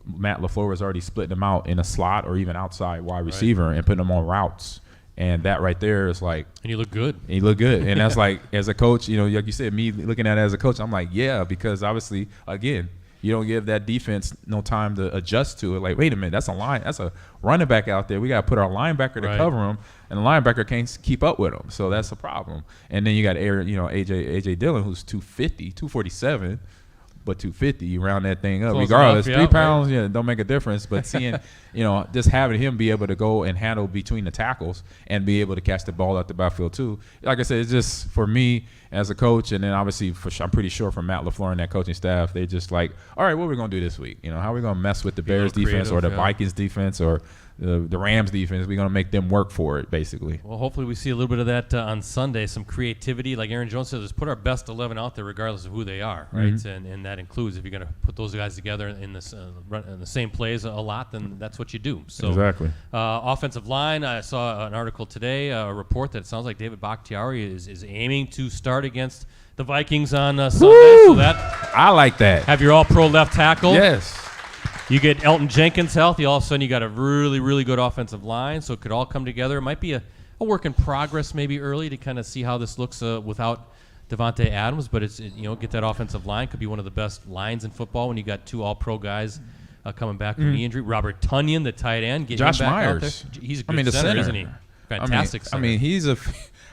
Matt Lafleur was already splitting them out in a slot or even outside wide receiver and putting them on routes. And that right there is like.
And you look good.
And that's like, as a coach, like you said, me looking at it as a coach, I'm like, yeah, because obviously, again, you don't give that defense no time to adjust to it. Like, wait a minute, that's a running back out there. We got to put our linebacker to cover him, and the linebacker can't keep up with him. So that's a problem. And then you got AJ Dillon, who's 250, 247, but 250, you round that thing up. Regardless, 3 pounds, don't make a difference. But seeing, just having him be able to go and handle between the tackles and be able to catch the ball out the backfield too. Like I said, it's just for me as a coach, and then obviously I'm pretty sure from Matt Lafleur and that coaching staff, they're just like, all right, what are we going to do this week? How are we going to mess with the Bears defense or the Vikings defense or the Rams defense? We're going to make them work for it, basically.
Well, hopefully we see a little bit of that on Sunday, some creativity. Like Aaron Jones says, let's put our best 11 out there regardless of who they are, right? And that includes, if you're going to put those guys together in this in the same plays a lot, then that's what you do. So,
exactly.
Offensive line, I saw an article today, a report that it sounds like David Bakhtiari is aiming to start against the Vikings on Sunday.
Woo!
So that
I like that.
have your all-pro left tackle.
Yes.
You get Elton Jenkins healthy, all of a sudden you got a really, really good offensive line, so it could all come together. It might be a work in progress maybe early to kind of see how this looks without Devontae Adams, but it's get that offensive line. Could be one of the best lines in football when you got two all-pro guys coming back from knee injury. Robert Tunyon, the tight end, getting
Josh
him back
Myers.
out there. He's a good center, isn't he? Fantastic center.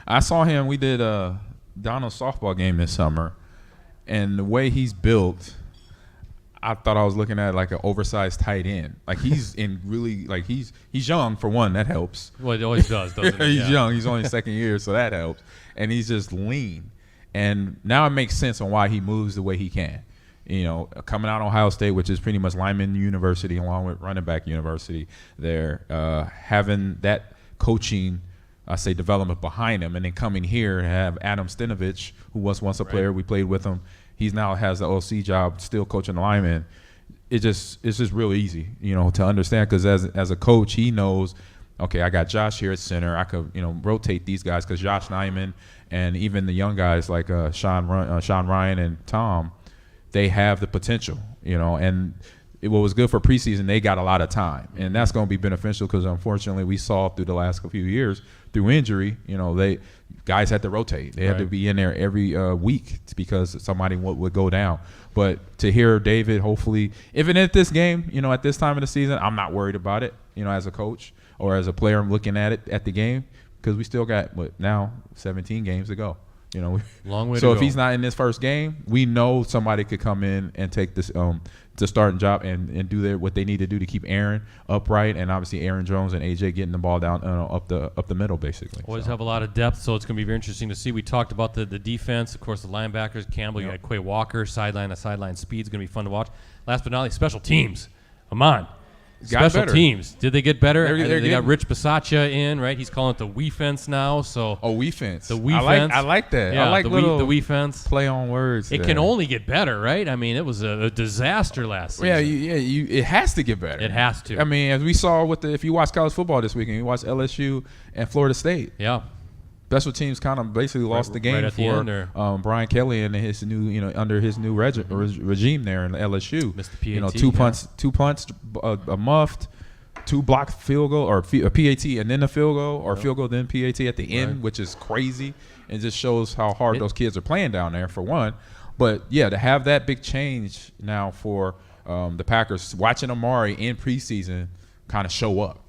I saw him. We did a Donald's softball game this summer, and the way he's built, I thought I was looking at like an oversized tight end. Like he's he's young for one, that helps.
Well, it always does, doesn't it?
He's young. He's only second year, so that helps. And he's just lean. And now it makes sense on why he moves the way he can. Coming out of Ohio State, which is pretty much lineman university along with running back university there, having that coaching, development behind him, and then coming here and have Adam Stenovich, who was once a player. We played with him. He's now has the OC job, still coaching the linemen. It's just real easy, to understand, because as a coach, he knows, okay, I got Josh here at center. I could, rotate these guys, because Josh Nyman and even the young guys like Sean Ryan and Tom, they have the potential, and what was good for preseason, they got a lot of time, and that's going to be beneficial, because unfortunately we saw through the last few years through injury, guys had to rotate. They had to be in there every week because somebody would go down. But to hear David, hopefully, even at this game, at this time of the season, I'm not worried about it, as a coach or as a player. I'm looking at it at the game, because we still got, now 17 games to go.
Long way to
so
go.
If he's not in this first game, we know somebody could come in and take this the starting job and do what they need to do to keep Aaron upright, and obviously Aaron Jones and AJ getting the ball down up the middle, basically.
Always have a lot of depth, so it's going to be very interesting to see. We talked about the defense, of course, the linebackers, Campbell, you got Quay Walker, sideline speed is going to be fun to watch. Last but not least, special teams. Ahman. Special teams. Did they get better? They got Rich Bisaccia in, right? He's calling it the we-fence now. So
we-fence.
The we-fence.
I like that.
Yeah,
I like
the we-fence.
Play on words.
It can only get better, right? I mean, it was a disaster last season.
It has to get better.
It has to.
I mean, as we saw if you watch college football this weekend, you watch LSU and Florida State.
Yeah.
Special teams kind of basically lost the game for Brian Kelly and his new, under his new regime there in LSU.
Missed the PAT.
Two punts, a muffed, 2 blocked field goal or a PAT and then a field goal, or field goal then PAT at the end, which is crazy, and just shows how hard those kids are playing down there, for one. But yeah, to have that big change now for the Packers, watching Amari in preseason kind of show up.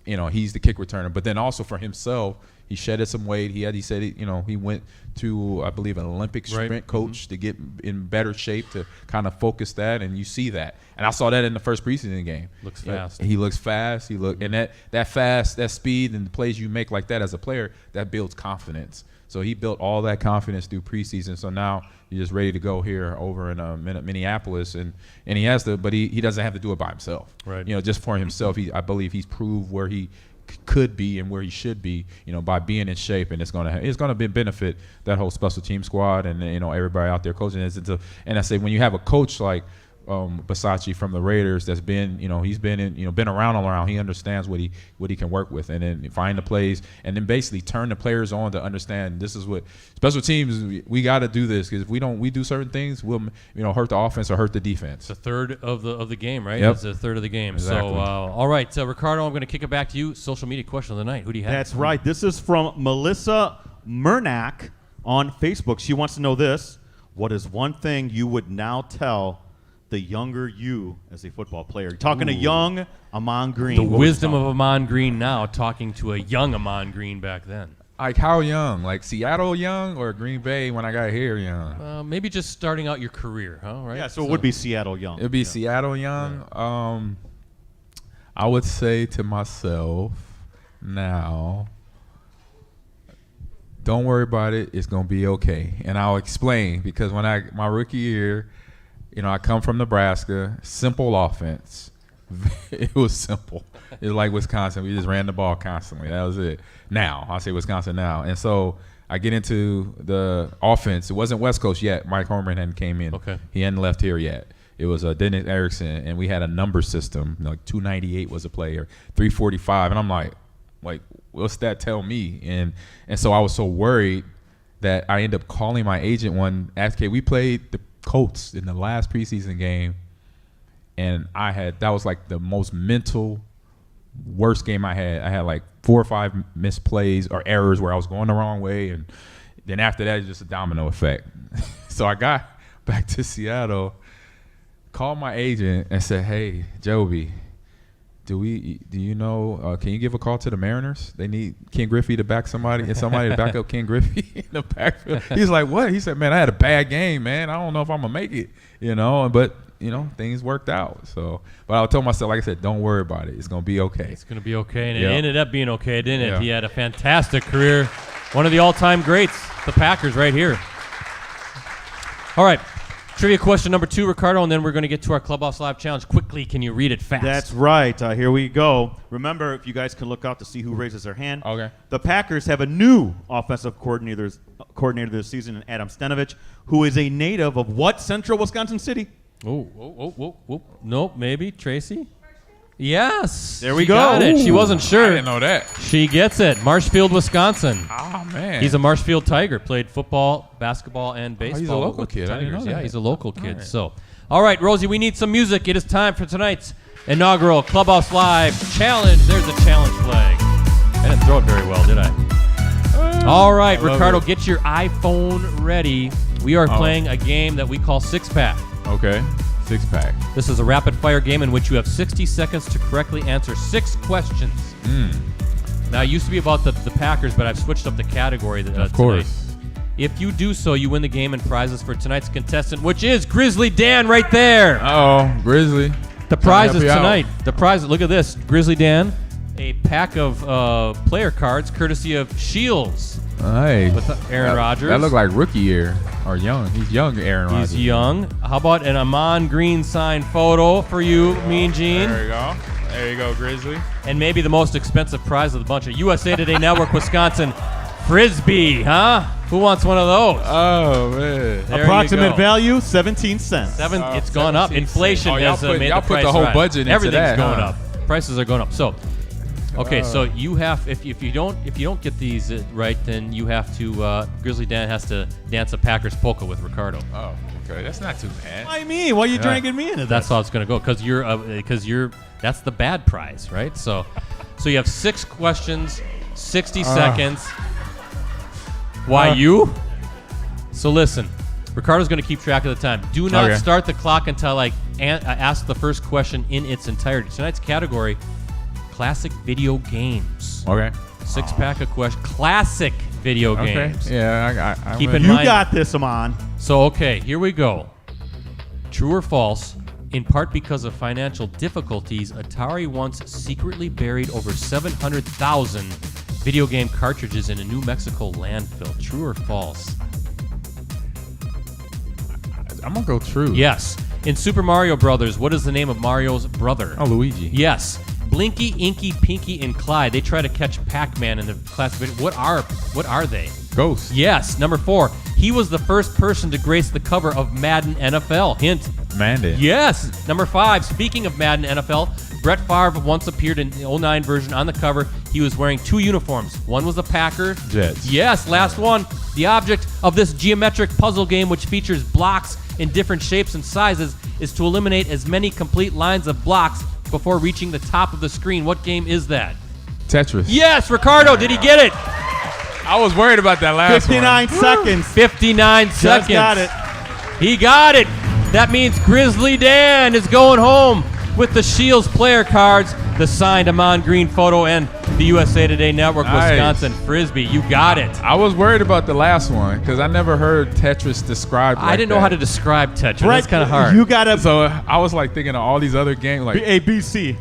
He's the kick returner, but then also for himself, He shedded some weight. He said he went to, I believe, an Olympic sprint coach to get in better shape to kind of focus that, and you see that. And I saw that in the first preseason game.
Looks fast.
He looks fast. And that speed and the plays you make like that as a player, that builds confidence. So he built all that confidence through preseason. So now he's just ready to go here over in Minneapolis, and he has to, but he doesn't have to do it by himself.
Right.
Just for himself. I believe he's proved where he could be and where he should be, by being in shape, and it's gonna benefit that whole special team squad and everybody out there coaching. And I say when you have a coach like Bisaccia from the Raiders that's been he's been around, he understands what he can work with, and then find the plays and then basically turn the players on to understand this is what special teams, we got to do this, because if we do certain things, we'll hurt the offense or hurt the defense.
It's a third of the game, right?
Yep.
It's a third of the game.
Exactly.
So all right, Ricardo, I'm going to kick it back to you. Social media question of the night. Who do you have?
That's right. This is from Melissa Murnack on Facebook. She wants to know this: what is one thing you would now tell the younger you as a football player? You're talking to young Ahman Green.
The wisdom of Ahman Green now, talking to a young Ahman Green back then.
Like how young? Like Seattle young or Green Bay when I got here young?
Maybe just starting out your career, huh? Right?
Yeah, so it would be Seattle young.
It would be Seattle young. Yeah. I would say to myself now, don't worry about it. It's going to be okay. And I'll explain, because when my rookie year, I come from Nebraska, simple offense. It was simple. It was like Wisconsin. We just ran the ball constantly. That was it. Now, I'll say Wisconsin now. And so I get into the offense. It wasn't West Coast yet. Mike Holmgren hadn't came in.
Okay.
He hadn't left here yet. It was Dennis Erickson, and we had a number system. Like 298 was a player, 345. And I'm like, what's that tell me? And so I was so worried that I ended up calling my agent we played the Colts in the last preseason game, and that was like the most mental worst game I had. I had like 4 or 5 misplays or errors where I was going the wrong way, and then after that it's just a domino effect. So I got back to Seattle, called my agent and said, "Hey, Joby, can you give a call to the Mariners? They need Ken Griffey to back somebody to back up Ken Griffey in the backfield." He's like, "What?" He said, "Man, I had a bad game, man. I don't know if I'm gonna make it, but things worked out." So, but I told myself, like I said, don't worry about it. It's gonna be okay.
It's going to be okay, and
Yep.
it ended up being okay, didn't it?
Yeah.
He had a fantastic career. One of the all-time greats, the Packers right here. All right. Trivia question number 2, Ricardo, and then we're going to get to our Clubhouse Live Challenge. Quickly, can you read it fast?
That's right. Here we go. Remember, if you guys can look out to see who raises their hand.
Okay.
The Packers have a new offensive coordinator this season, Adam Stenovich, who is a native of what central Wisconsin city?
Oh. Nope, maybe. Tracy? Yes.
There we
She
go.
got it. She wasn't sure.
I didn't know that.
She gets it. Marshfield, Wisconsin.
Oh man,
He's a Marshfield Tiger. Played football, basketball, and baseball.
he's a local
with the
kid. I didn't
Tigers.
know
Yeah,
that.
he's a local kid.
right.
So, all right, Rosie, we need some music. It is time for tonight's inaugural Clubhouse Live Challenge. There's a challenge flag. I didn't throw it very well, did I? All right, Ricardo, get your iPhone ready. We are playing a game that we call Six Pack.
Okay, 6-pack.
This is a rapid-fire game in which you have 60 seconds to correctly answer 6 questions. Now, it used to be about the Packers, but I've switched up the category
Of course.
tonight. If you do so, you win the game and prizes for tonight's contestant, which is Grizzly Dan right there.
Grizzly.
The prizes
help you out.
tonight. The prizes. Look at this, Grizzly Dan. A pack of player cards, courtesy of Shields
Hey,
with Aaron Rodgers.
that looked like rookie year or young. He's young, Aaron Rodgers.
He's young. How about an Ahman Green signed photo for you, Mean Gene?
There you go. There you go, Grizzly.
And maybe the most expensive prize of the bunch, a USA Today Network Wisconsin Frisbee, huh? Who wants one of those?
Oh man.
There you
Approximate
go.
value, 17 cents.
It's gone up.
17
Inflation
cents. Oh,
has
y'all
made
put
the price
the whole
rise.
budget into
Everything's
that,
going
huh?
up. Prices are going up. So, okay, so you have if you don't get these right, then you have to Grizzly Dan has to dance a Packers polka with Ricardo.
Oh, okay. That's not too bad.
Why me? Why are you dragging me into
That's
this?
how it's going to go because you're that's the bad prize, right? So you have 6 questions, 60 seconds. Why you? So listen, Ricardo's going to keep track of the time. Do not
Okay.
start the clock until I ask the first question in its entirety. Tonight's category, classic video games.
Okay.
6-pack of questions. Classic video
Okay.
games.
Yeah, I
Keep in
You
mind.
got this, Ahman.
So, okay, here we go. True or false? In part because of financial difficulties, Atari once secretly buried over 700,000 video game cartridges in a New Mexico landfill. True or false?
I'm gonna go true.
Yes. In Super Mario Brothers, what is the name of Mario's brother?
Oh, Luigi.
Yes. Blinky, Inky, Pinky, and Clyde. They try to catch Pac-Man in the classic video. What are they?
Ghost.
Yes. Number 4. He was the first person to grace the cover of Madden NFL. Hint.
Madden.
Yes. Number 5. Speaking of Madden NFL, Brett Favre once appeared in the 09 version on the cover. He was wearing 2 uniforms. One was a Packer.
Jets.
Yes. Last one. The object of this geometric puzzle game, which features blocks in different shapes and sizes, is to eliminate as many complete lines of blocks before reaching the top of the screen. What game is that?
Tetris.
Yes, Ricardo, did he get it?
I was worried about that last
59 seconds.
59 seconds.
Just got it.
He got it. That means Grizzly Dan is going home with the Shields player cards, the signed Ahman Green photo, and the USA Today Network
Nice.
Wisconsin Frisbee. You got it.
I was worried about the last one because I never heard Tetris described like
I didn't know
that.
how to describe Tetris.
Brett,
That's kind of hard.
You gotta
So I was like thinking of all these other games. Like,
ABC.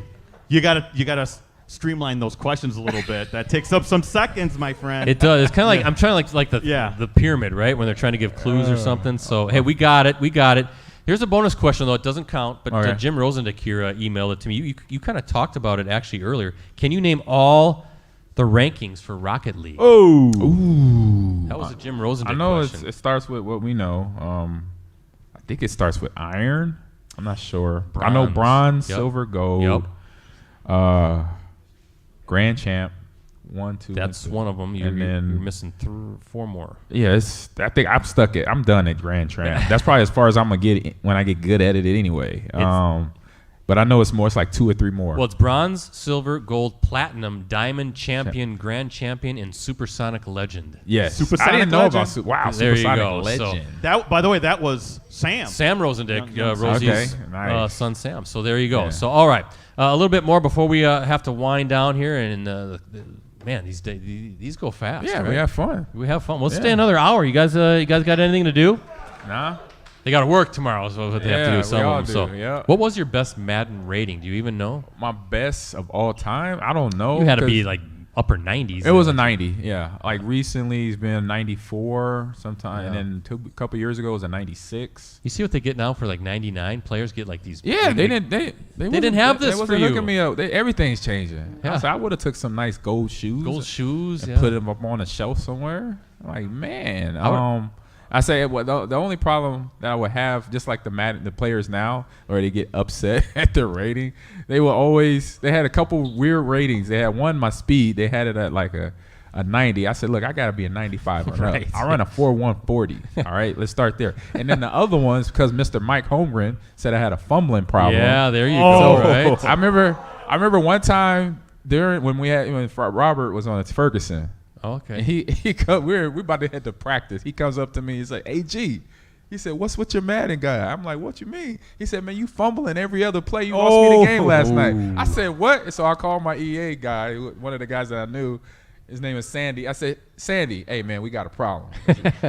You gotta streamline those questions a little bit. That takes up some seconds, my friend.
It does. It's kind of like I'm trying to like the
Yeah.
the pyramid, right? When they're trying to give clues or something. So hey, we got it. We got it. Here's a bonus question though. It doesn't count, but
Okay.
Jim Rosendekir emailed it to me. You kind of talked about it actually earlier. Can you name all the rankings for Rocket League?
Oh.
That was a Jim Rosendekir
I know
question.
it starts with what we know. I think it starts with iron. I'm not sure. I know bronze,
Yep.
silver, gold. Grand champ, 1, 2.
That's
and 2.
one of them. You're missing 4 more.
Yeah, I think I'm stuck at. I'm done at Grand Champ. That's probably as far as I'm gonna get it when I get good at it anyway. But I know it's more. It's like 2 or 3 more.
Well, it's bronze, silver, gold, platinum, diamond, champion, grand champion, and supersonic legend.
yes,
Supersonic
I didn't know
Legend?
about. Wow,
There you
Supersonic
go. So-
Legend.
That, by the way, that was Sam.
Sam Rosendek,
Young
Rosie's
Okay, nice.
son Sam. So there you go.
Yeah.
So all right, a little bit more before we have to wind down here. And man, these days these go fast.
Yeah,
right?
we have fun.
We have fun. We'll
Yeah.
stay another hour. You guys got anything to do?
Nah.
They got to work tomorrow, so what they have to
Yeah,
do. Some
we all
of them. So,
do, yeah.
what was your best Madden rating? Do you even know?
My best of all time. I don't know.
You had to be
'cause
like upper 90s.
It was a 90. Yeah, like recently it's been 94 sometime,
Yeah.
and then a couple years ago it was a 96.
You see what they get now for like 99? Players get like these.
Yeah,
big-
they didn't. They
didn't have this
They
for
wasn't
you.
hooking me up. Everything's changing.
Yeah.
I would have took some nice gold shoes.
gold shoes.
and
Yeah.
put them up on a shelf somewhere. Like, man,
would-
I say the only problem that I would have, just like the players now, or they get upset at their rating. They had a couple weird ratings. They had one, my speed. They had it at like a 90. I said, look, I got to be a 95 or
Right.
I run a 4.140. All right, let's start there. And then the other ones, because Mr. Mike Holmgren said I had a fumbling problem.
Yeah, there you
Oh.
go. Right.
I remember one time when Robert was on Ferguson.
Okay.
And he we're about to head to practice. He comes up to me. He's like, "Hey G," he said, "What's with your Madden guy?" I'm like, "What you mean?" He said, "Man, you fumbling every other play. You lost me the game last night." I said, "What?" And so I called my EA guy, one of the guys that I knew. His name is Sandy. I said, "Sandy, hey man, we got a problem.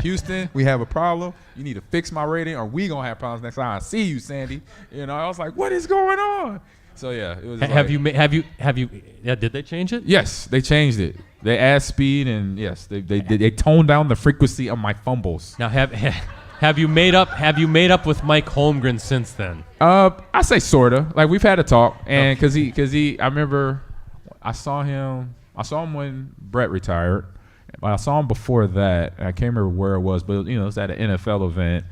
Houston, we have a problem. You need to fix my rating, or we gonna have problems next time I see you, Sandy." You know, I was like, "What is going on?" So yeah, it was.
Have you? Yeah. Did they change it?
Yes, they changed it. They add speed, and yes, they toned down the frequency of my fumbles.
Now have you made up? Have you made up with Mike Holmgren since then?
I say sorta. Like we've had a talk, and because he, I remember, I saw him when Brett retired. But I saw him before that. I can't remember where it was, but it was at an NFL event,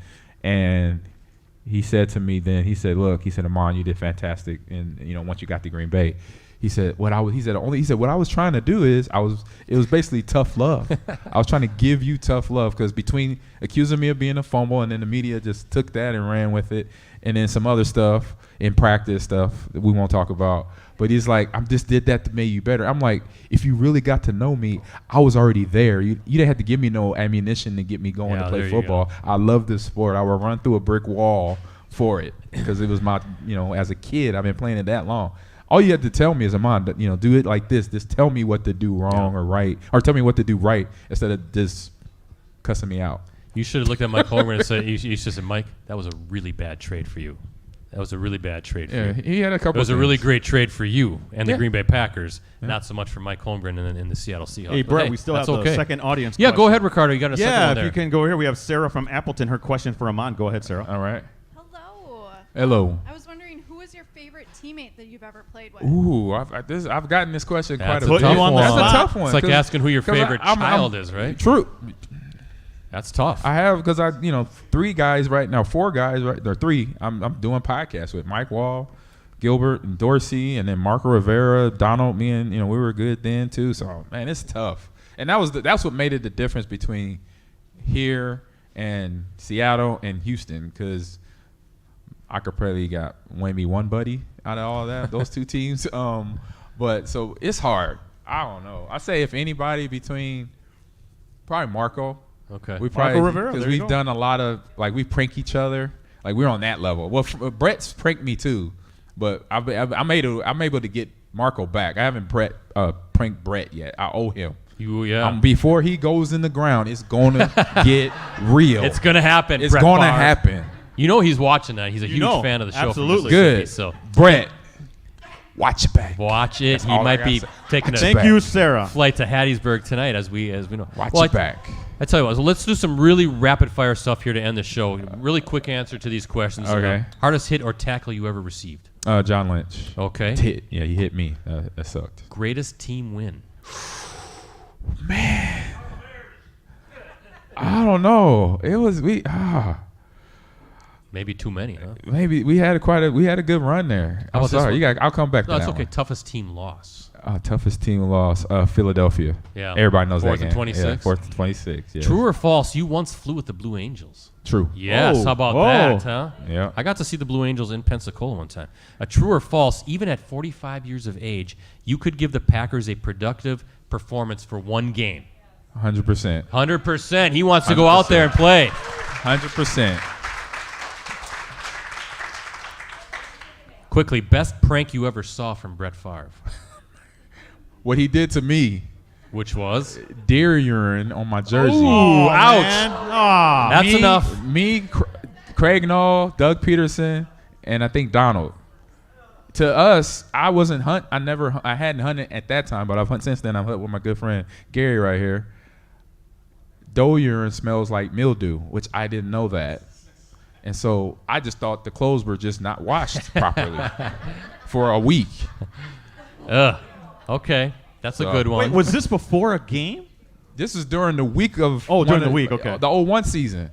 and he said to me then, look, Ahman, you did fantastic, and once you got to Green Bay. He said what I was trying to do is it was basically tough love. I was trying to give you tough love because between accusing me of being a fumble and then the media just took that and ran with it, and then some other stuff in practice stuff that we won't talk about. But he's like, I just did that to make you better. I'm like, if you really got to know me, I was already there. You didn't have to give me no ammunition to get me going to play football. I love this sport. I would run through a brick wall for it because it was my, as a kid, I've been playing it that long. all you had to tell me is, Ahman, do it like this. Just tell me what to do wrong or right, or tell me what to do right instead of just cussing me out.
You should have looked at Mike Holmgren and said, you should have said, Mike, that was a really bad trade for you. That was a really bad trade for you.
He had a couple.
It was a really great trade for you and the
Yeah.
Green Bay Packers, not so much for Mike Holmgren and the Seattle Seahawks.
Hey,
But
Brett, we still have
that's
the
okay.
second audience
Yeah,
question.
go ahead, Ricardo. You got a second
Yeah,
one
if
there.
you can go here. We have Sarah from Appleton. Her question for Ahman. Go ahead, Sarah.
All right.
Hello.
Hello.
I was wondering, who is your favorite teammate that you've ever played with?
Ooh, I've gotten this question quite
That's
a
a
bit.
tough one.
That's a tough one.
It's like
'cause-
asking who your
'cause
favorite
I'm-
child is, right?
True.
That's tough.
I have because three guys right now, four guys right there, three. I'm doing podcasts with Mike Wall, Gilbert, and Dorsey, and then Marco Rivera, Donald. Me and we were good then too. So man, it's tough, and that's what made it the difference between here and Seattle and Houston, because I could probably got maybe one buddy out of all that, those two teams. But so it's hard. I don't know. I say if anybody between probably Marco.
Okay.
Marco
We probably
Rivera,
because
there you
we've
go.
done a lot of we prank each other. Like we're on that level. Well, Brett's pranked me too, but I'm able to get Marco back. I haven't pranked Brett yet. I owe him. Before he goes in the ground, it's gonna get real.
It's gonna happen.
It's
Brett
gonna
Favre.
happen.
He's watching that. He's a huge fan of the show.
Absolutely.
From Mississippi,
Good.
So
Brett, watch it back.
watch it. He
all I
might
gotta
be
say.
taking a
Thank you, Sarah.
flight to Hattiesburg tonight, as we know.
Watch
Well,
it back.
I tell you what, so let's do some really rapid fire stuff here to end the show. Really quick answer to these questions.
Okay.
Hardest hit or tackle you ever received?
John Lynch.
Okay.
He hit me. That sucked.
Greatest team win?
I don't know. It was
Maybe too many, huh?
maybe we had a good run there.
How
I'm
about this
sorry.
one?
I'll come back to
No, it's
that
okay.
one.
Toughest team loss?
Toughest team loss, Philadelphia.
Yeah.
Everybody knows
Fourth
that
and
game.
26?
Yeah, 4th and 26. Yeah.
True or false? You once flew with the Blue Angels.
True.
Yes.
Whoa.
How about
Whoa.
that, huh?
Yeah.
I got to see the Blue Angels in Pensacola one time. A true or false? Even at 45 years of age, you could give the Packers a productive performance for one game.
100%.
100%. He wants to go out there and play.
100%.
Quickly, best prank you ever saw from Brett Favre,
What he did to me,
which was
deer urine on my jersey.
Ooh, ouch.
Man. Aw.
That's enough.
Me, Craig Noll, Doug Peterson, and I think Donald. To us, I wasn't hunt. I hadn't hunted at that time, but I've hunted since then. I've hunted with my good friend Gary right here. Doe urine smells like mildew, which I didn't know that. And so I just thought the clothes were just not washed properly for a week.
Okay. That's a
So-
good one.
Wait, was this before a game?
This is during the week of
During the week, okay.
the 01 season.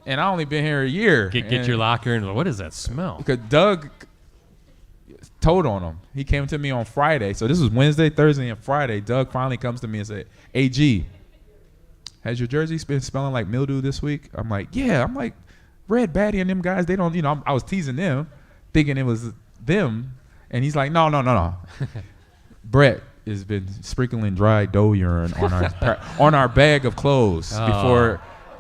And I only been here a year.
Get your locker and what is that smell?
Because Doug told on him. He came to me on Friday. So this was Wednesday, Thursday, and Friday. Doug finally comes to me and said, AG, has your jersey been smelling like mildew this week? I'm like, yeah. I'm like, Red Batty and them guys, they don't, I was teasing them, thinking it was them. And he's like, no. Brett has been sprinkling dry doe urine on our bag of clothes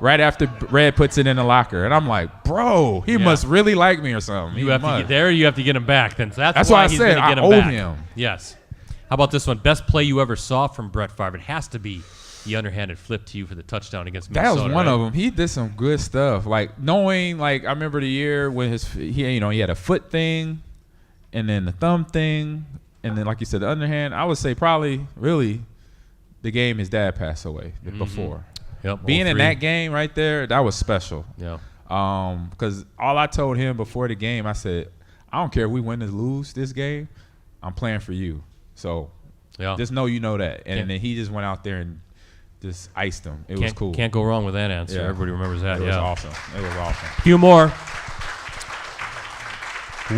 right after Red puts it in the locker. And I'm like, bro, he must really like me or something.
You have to get there. You have to get him back. Then that's
why
why
I
he's
said
gonna get
I
him
owe
back.
him.
Yes. How about this one? Best play you ever saw from Brett Favre? It has to be the underhanded flip to you for the touchdown against
That
Minnesota.
was one
right?
of them. He did some good stuff. Like knowing, I remember the year when he had a foot thing, and then the thumb thing, and then like you said, the underhand. I would say probably really the game his dad passed away before.
Yep.
Being in
03.
that game right there, that was special.
Yeah.
Because all I told him before the game, I said, I don't care if we win or lose this game, I'm playing for you. So just know you know that. And then he just went out there and just iced them. It was cool.
Can't go wrong with that answer.
Yeah.
Everybody remembers that.
It was awesome. It was awesome.
A few more.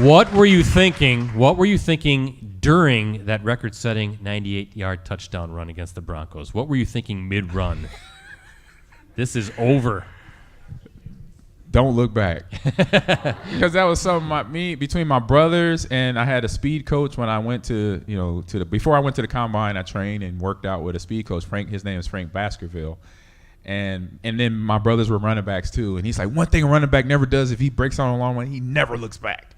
What were you thinking? What were you thinking during that record-setting 98-yard touchdown run against the Broncos? What were you thinking mid-run? This is over.
Don't look back. Because that was something between my brothers, and I had a speed coach when I went before I went to the combine, I trained and worked out with a speed coach. His name is Frank Baskerville. And then my brothers were running backs too. And he's like, one thing a running back never does if he breaks on a long one, he never looks back.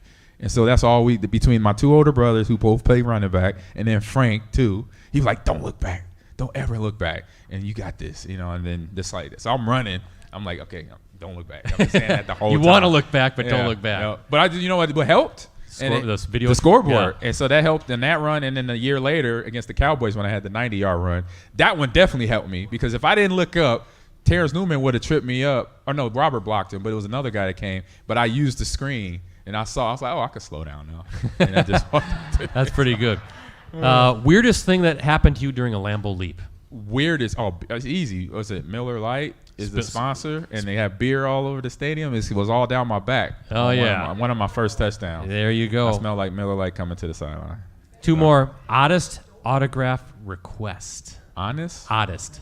And so that's all between my two older brothers who both play running back, and then Frank too. He was like, "Don't look back, don't ever look back, and you got this," And then just like this, so I'm running. I'm like, okay, don't look back. I've been saying that the whole time.
You want to look back, but don't look back.
Yeah. But you know what helped? The scoreboard. Yeah. And so that helped in that run. And then a year later against the Cowboys when I had the 90-yard run, that one definitely helped me because if I didn't look up, Terrence Newman would have tripped me up. Or no, Robert blocked him, but it was another guy that came. But I used the screen, and I was like, oh, I could slow down now. And I just
That's pretty good. Weirdest thing that happened to you during a Lambeau Leap?
Weirdest? Oh, it's easy. Was it Miller Lite? Is the sponsor, and they have beer all over the stadium. It was all down my back.
Oh, yeah.
One of my first touchdowns.
There you go.
I smell like Miller Lite coming to the sideline.
Two more. Oddest autograph request.
Oddest,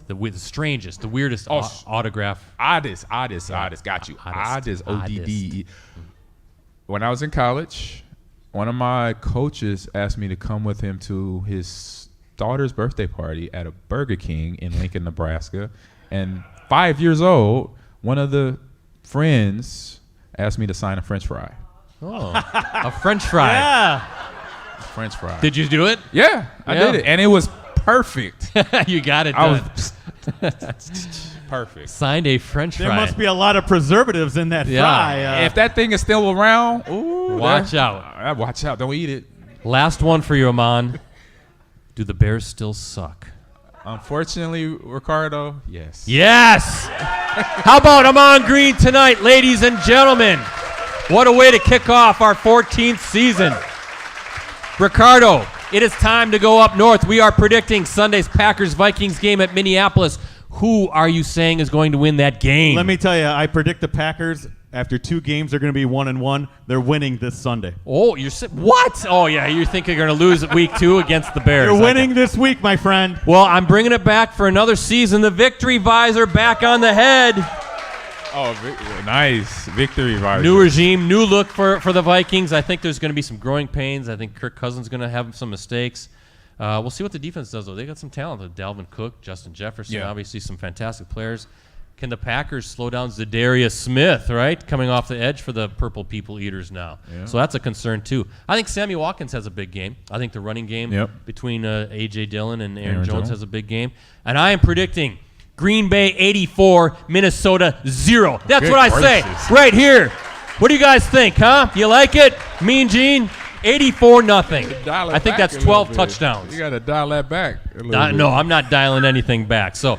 the strangest, the weirdest autograph.
Oddest. Got you. Oddest, ODD. When I was in college, one of my coaches asked me to come with him to his daughter's birthday party at a Burger King in Lincoln, Nebraska. And 5 years old, one of the friends asked me to sign a French fry.
Oh, a French fry.
Yeah.
French fry.
Did you do it?
Yeah, I did it. And it was perfect.
You got it done.
Perfect.
Signed a French fry.
There must be a lot of preservatives in that fry.
If that thing is still around,
watch out.
Watch out. Don't eat it.
Last one for you, Ahman. Do the Bears still suck?
Unfortunately, Ricardo, yes.
Yes! How about Ahman Green tonight, ladies and gentlemen? What a way to kick off our 14th season. Ricardo, it is time to go up north. We are predicting Sunday's Packers-Vikings game at Minneapolis. Who are you saying is going to win that game?
Let me tell you, I predict the Packers, after 2 games, they're going to be 1-1. They're winning this Sunday.
Oh, what? Oh, yeah, you're thinking they're going to lose at week 2 against the Bears.
They're winning this week, my friend.
Well, I'm bringing it back for another season. The victory visor back on the head.
Oh, nice. Victory visor.
New regime, new look for the Vikings. I think there's going to be some growing pains. I think Kirk Cousins is going to have some mistakes. We'll see what the defense does, though. They got some talent. Dalvin Cook, Justin Jefferson, obviously some fantastic players. Can the Packers slow down Zadarius Smith, right? Coming off the edge for the Purple People Eaters now. Yeah. So that's a concern, too. I think Sammy Watkins has a big game. I think the running game between A.J. Dillon and Aaron Jones has a big game. And I am predicting Green Bay 84, Minnesota 0. That's what I say right here. What do you guys think, huh? You like it? Mean Gene? 84-0. I think that's 12 touchdowns.
You got to dial that back a little bit.
No, I'm not dialing anything back. So,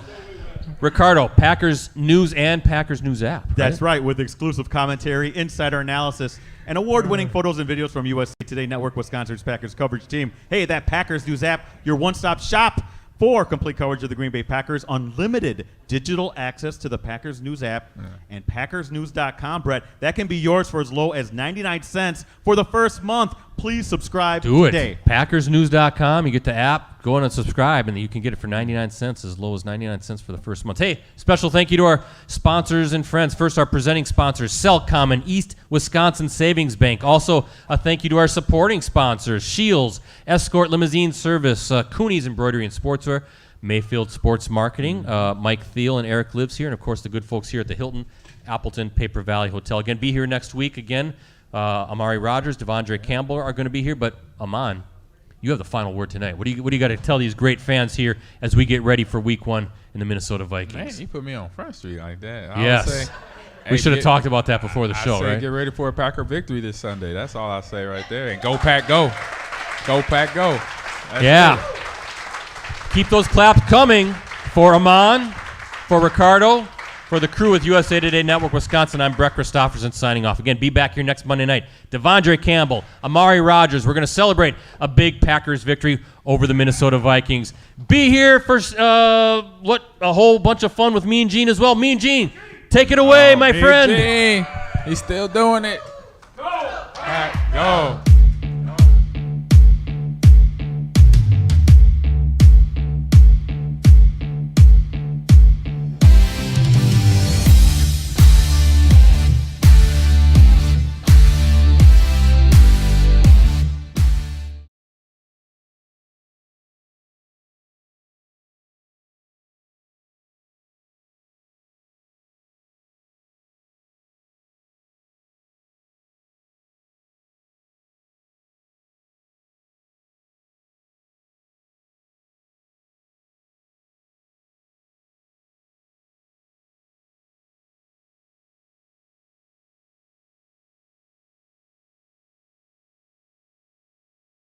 Ricardo, Packers News and Packers News app. Right?
That's right, with exclusive commentary, insider analysis, and award-winning photos and videos from USA Today Network, Wisconsin's Packers coverage team. Hey, that Packers News app, your one-stop shop for complete coverage of the Green Bay Packers, unlimited digital access to the Packers News app and PackersNews.com, Brett. That can be yours for as low as 99 cents for the first month. Please subscribe today.
PackersNews.com. You get the app, go in and subscribe, and you can get it for 99 cents, as low as 99 cents for the first month. Hey, special thank you to our sponsors and friends. First, our presenting sponsors, Cellcom and East Wisconsin Savings Bank. Also, a thank you to our supporting sponsors, Shields, Escort Limousine Service, Cooney's Embroidery and Sportswear, Mayfield Sports Marketing, Mike Thiel and Eric Lives here, and, of course, the good folks here at the Hilton Appleton Paper Valley Hotel. Again, be here next week again. Amari Rogers, Devondre Campbell are going to be here, but Ahman, you have the final word tonight. What do you got to tell these great fans here as we get ready for Week 1 in the Minnesota Vikings?
Man, you put me on Front Street like that.
Yes. We should have taled about that before the show, right?
Get ready for a Packer victory this Sunday. That's all I say right there. And go Pack, go. Go Pack, go. That's it.
Keep those claps coming for Ahman, for Ricardo, for the crew with USA Today Network Wisconsin. I'm Brett Christopherson signing off. Again, be back here next Monday night. Devondre Campbell, Amari Rogers. We're going to celebrate a big Packers victory over the Minnesota Vikings. Be here for a whole bunch of fun with Mean Gene as well. Mean Gene, take it away, my friend.
Gene. He's still doing it. Go. Go.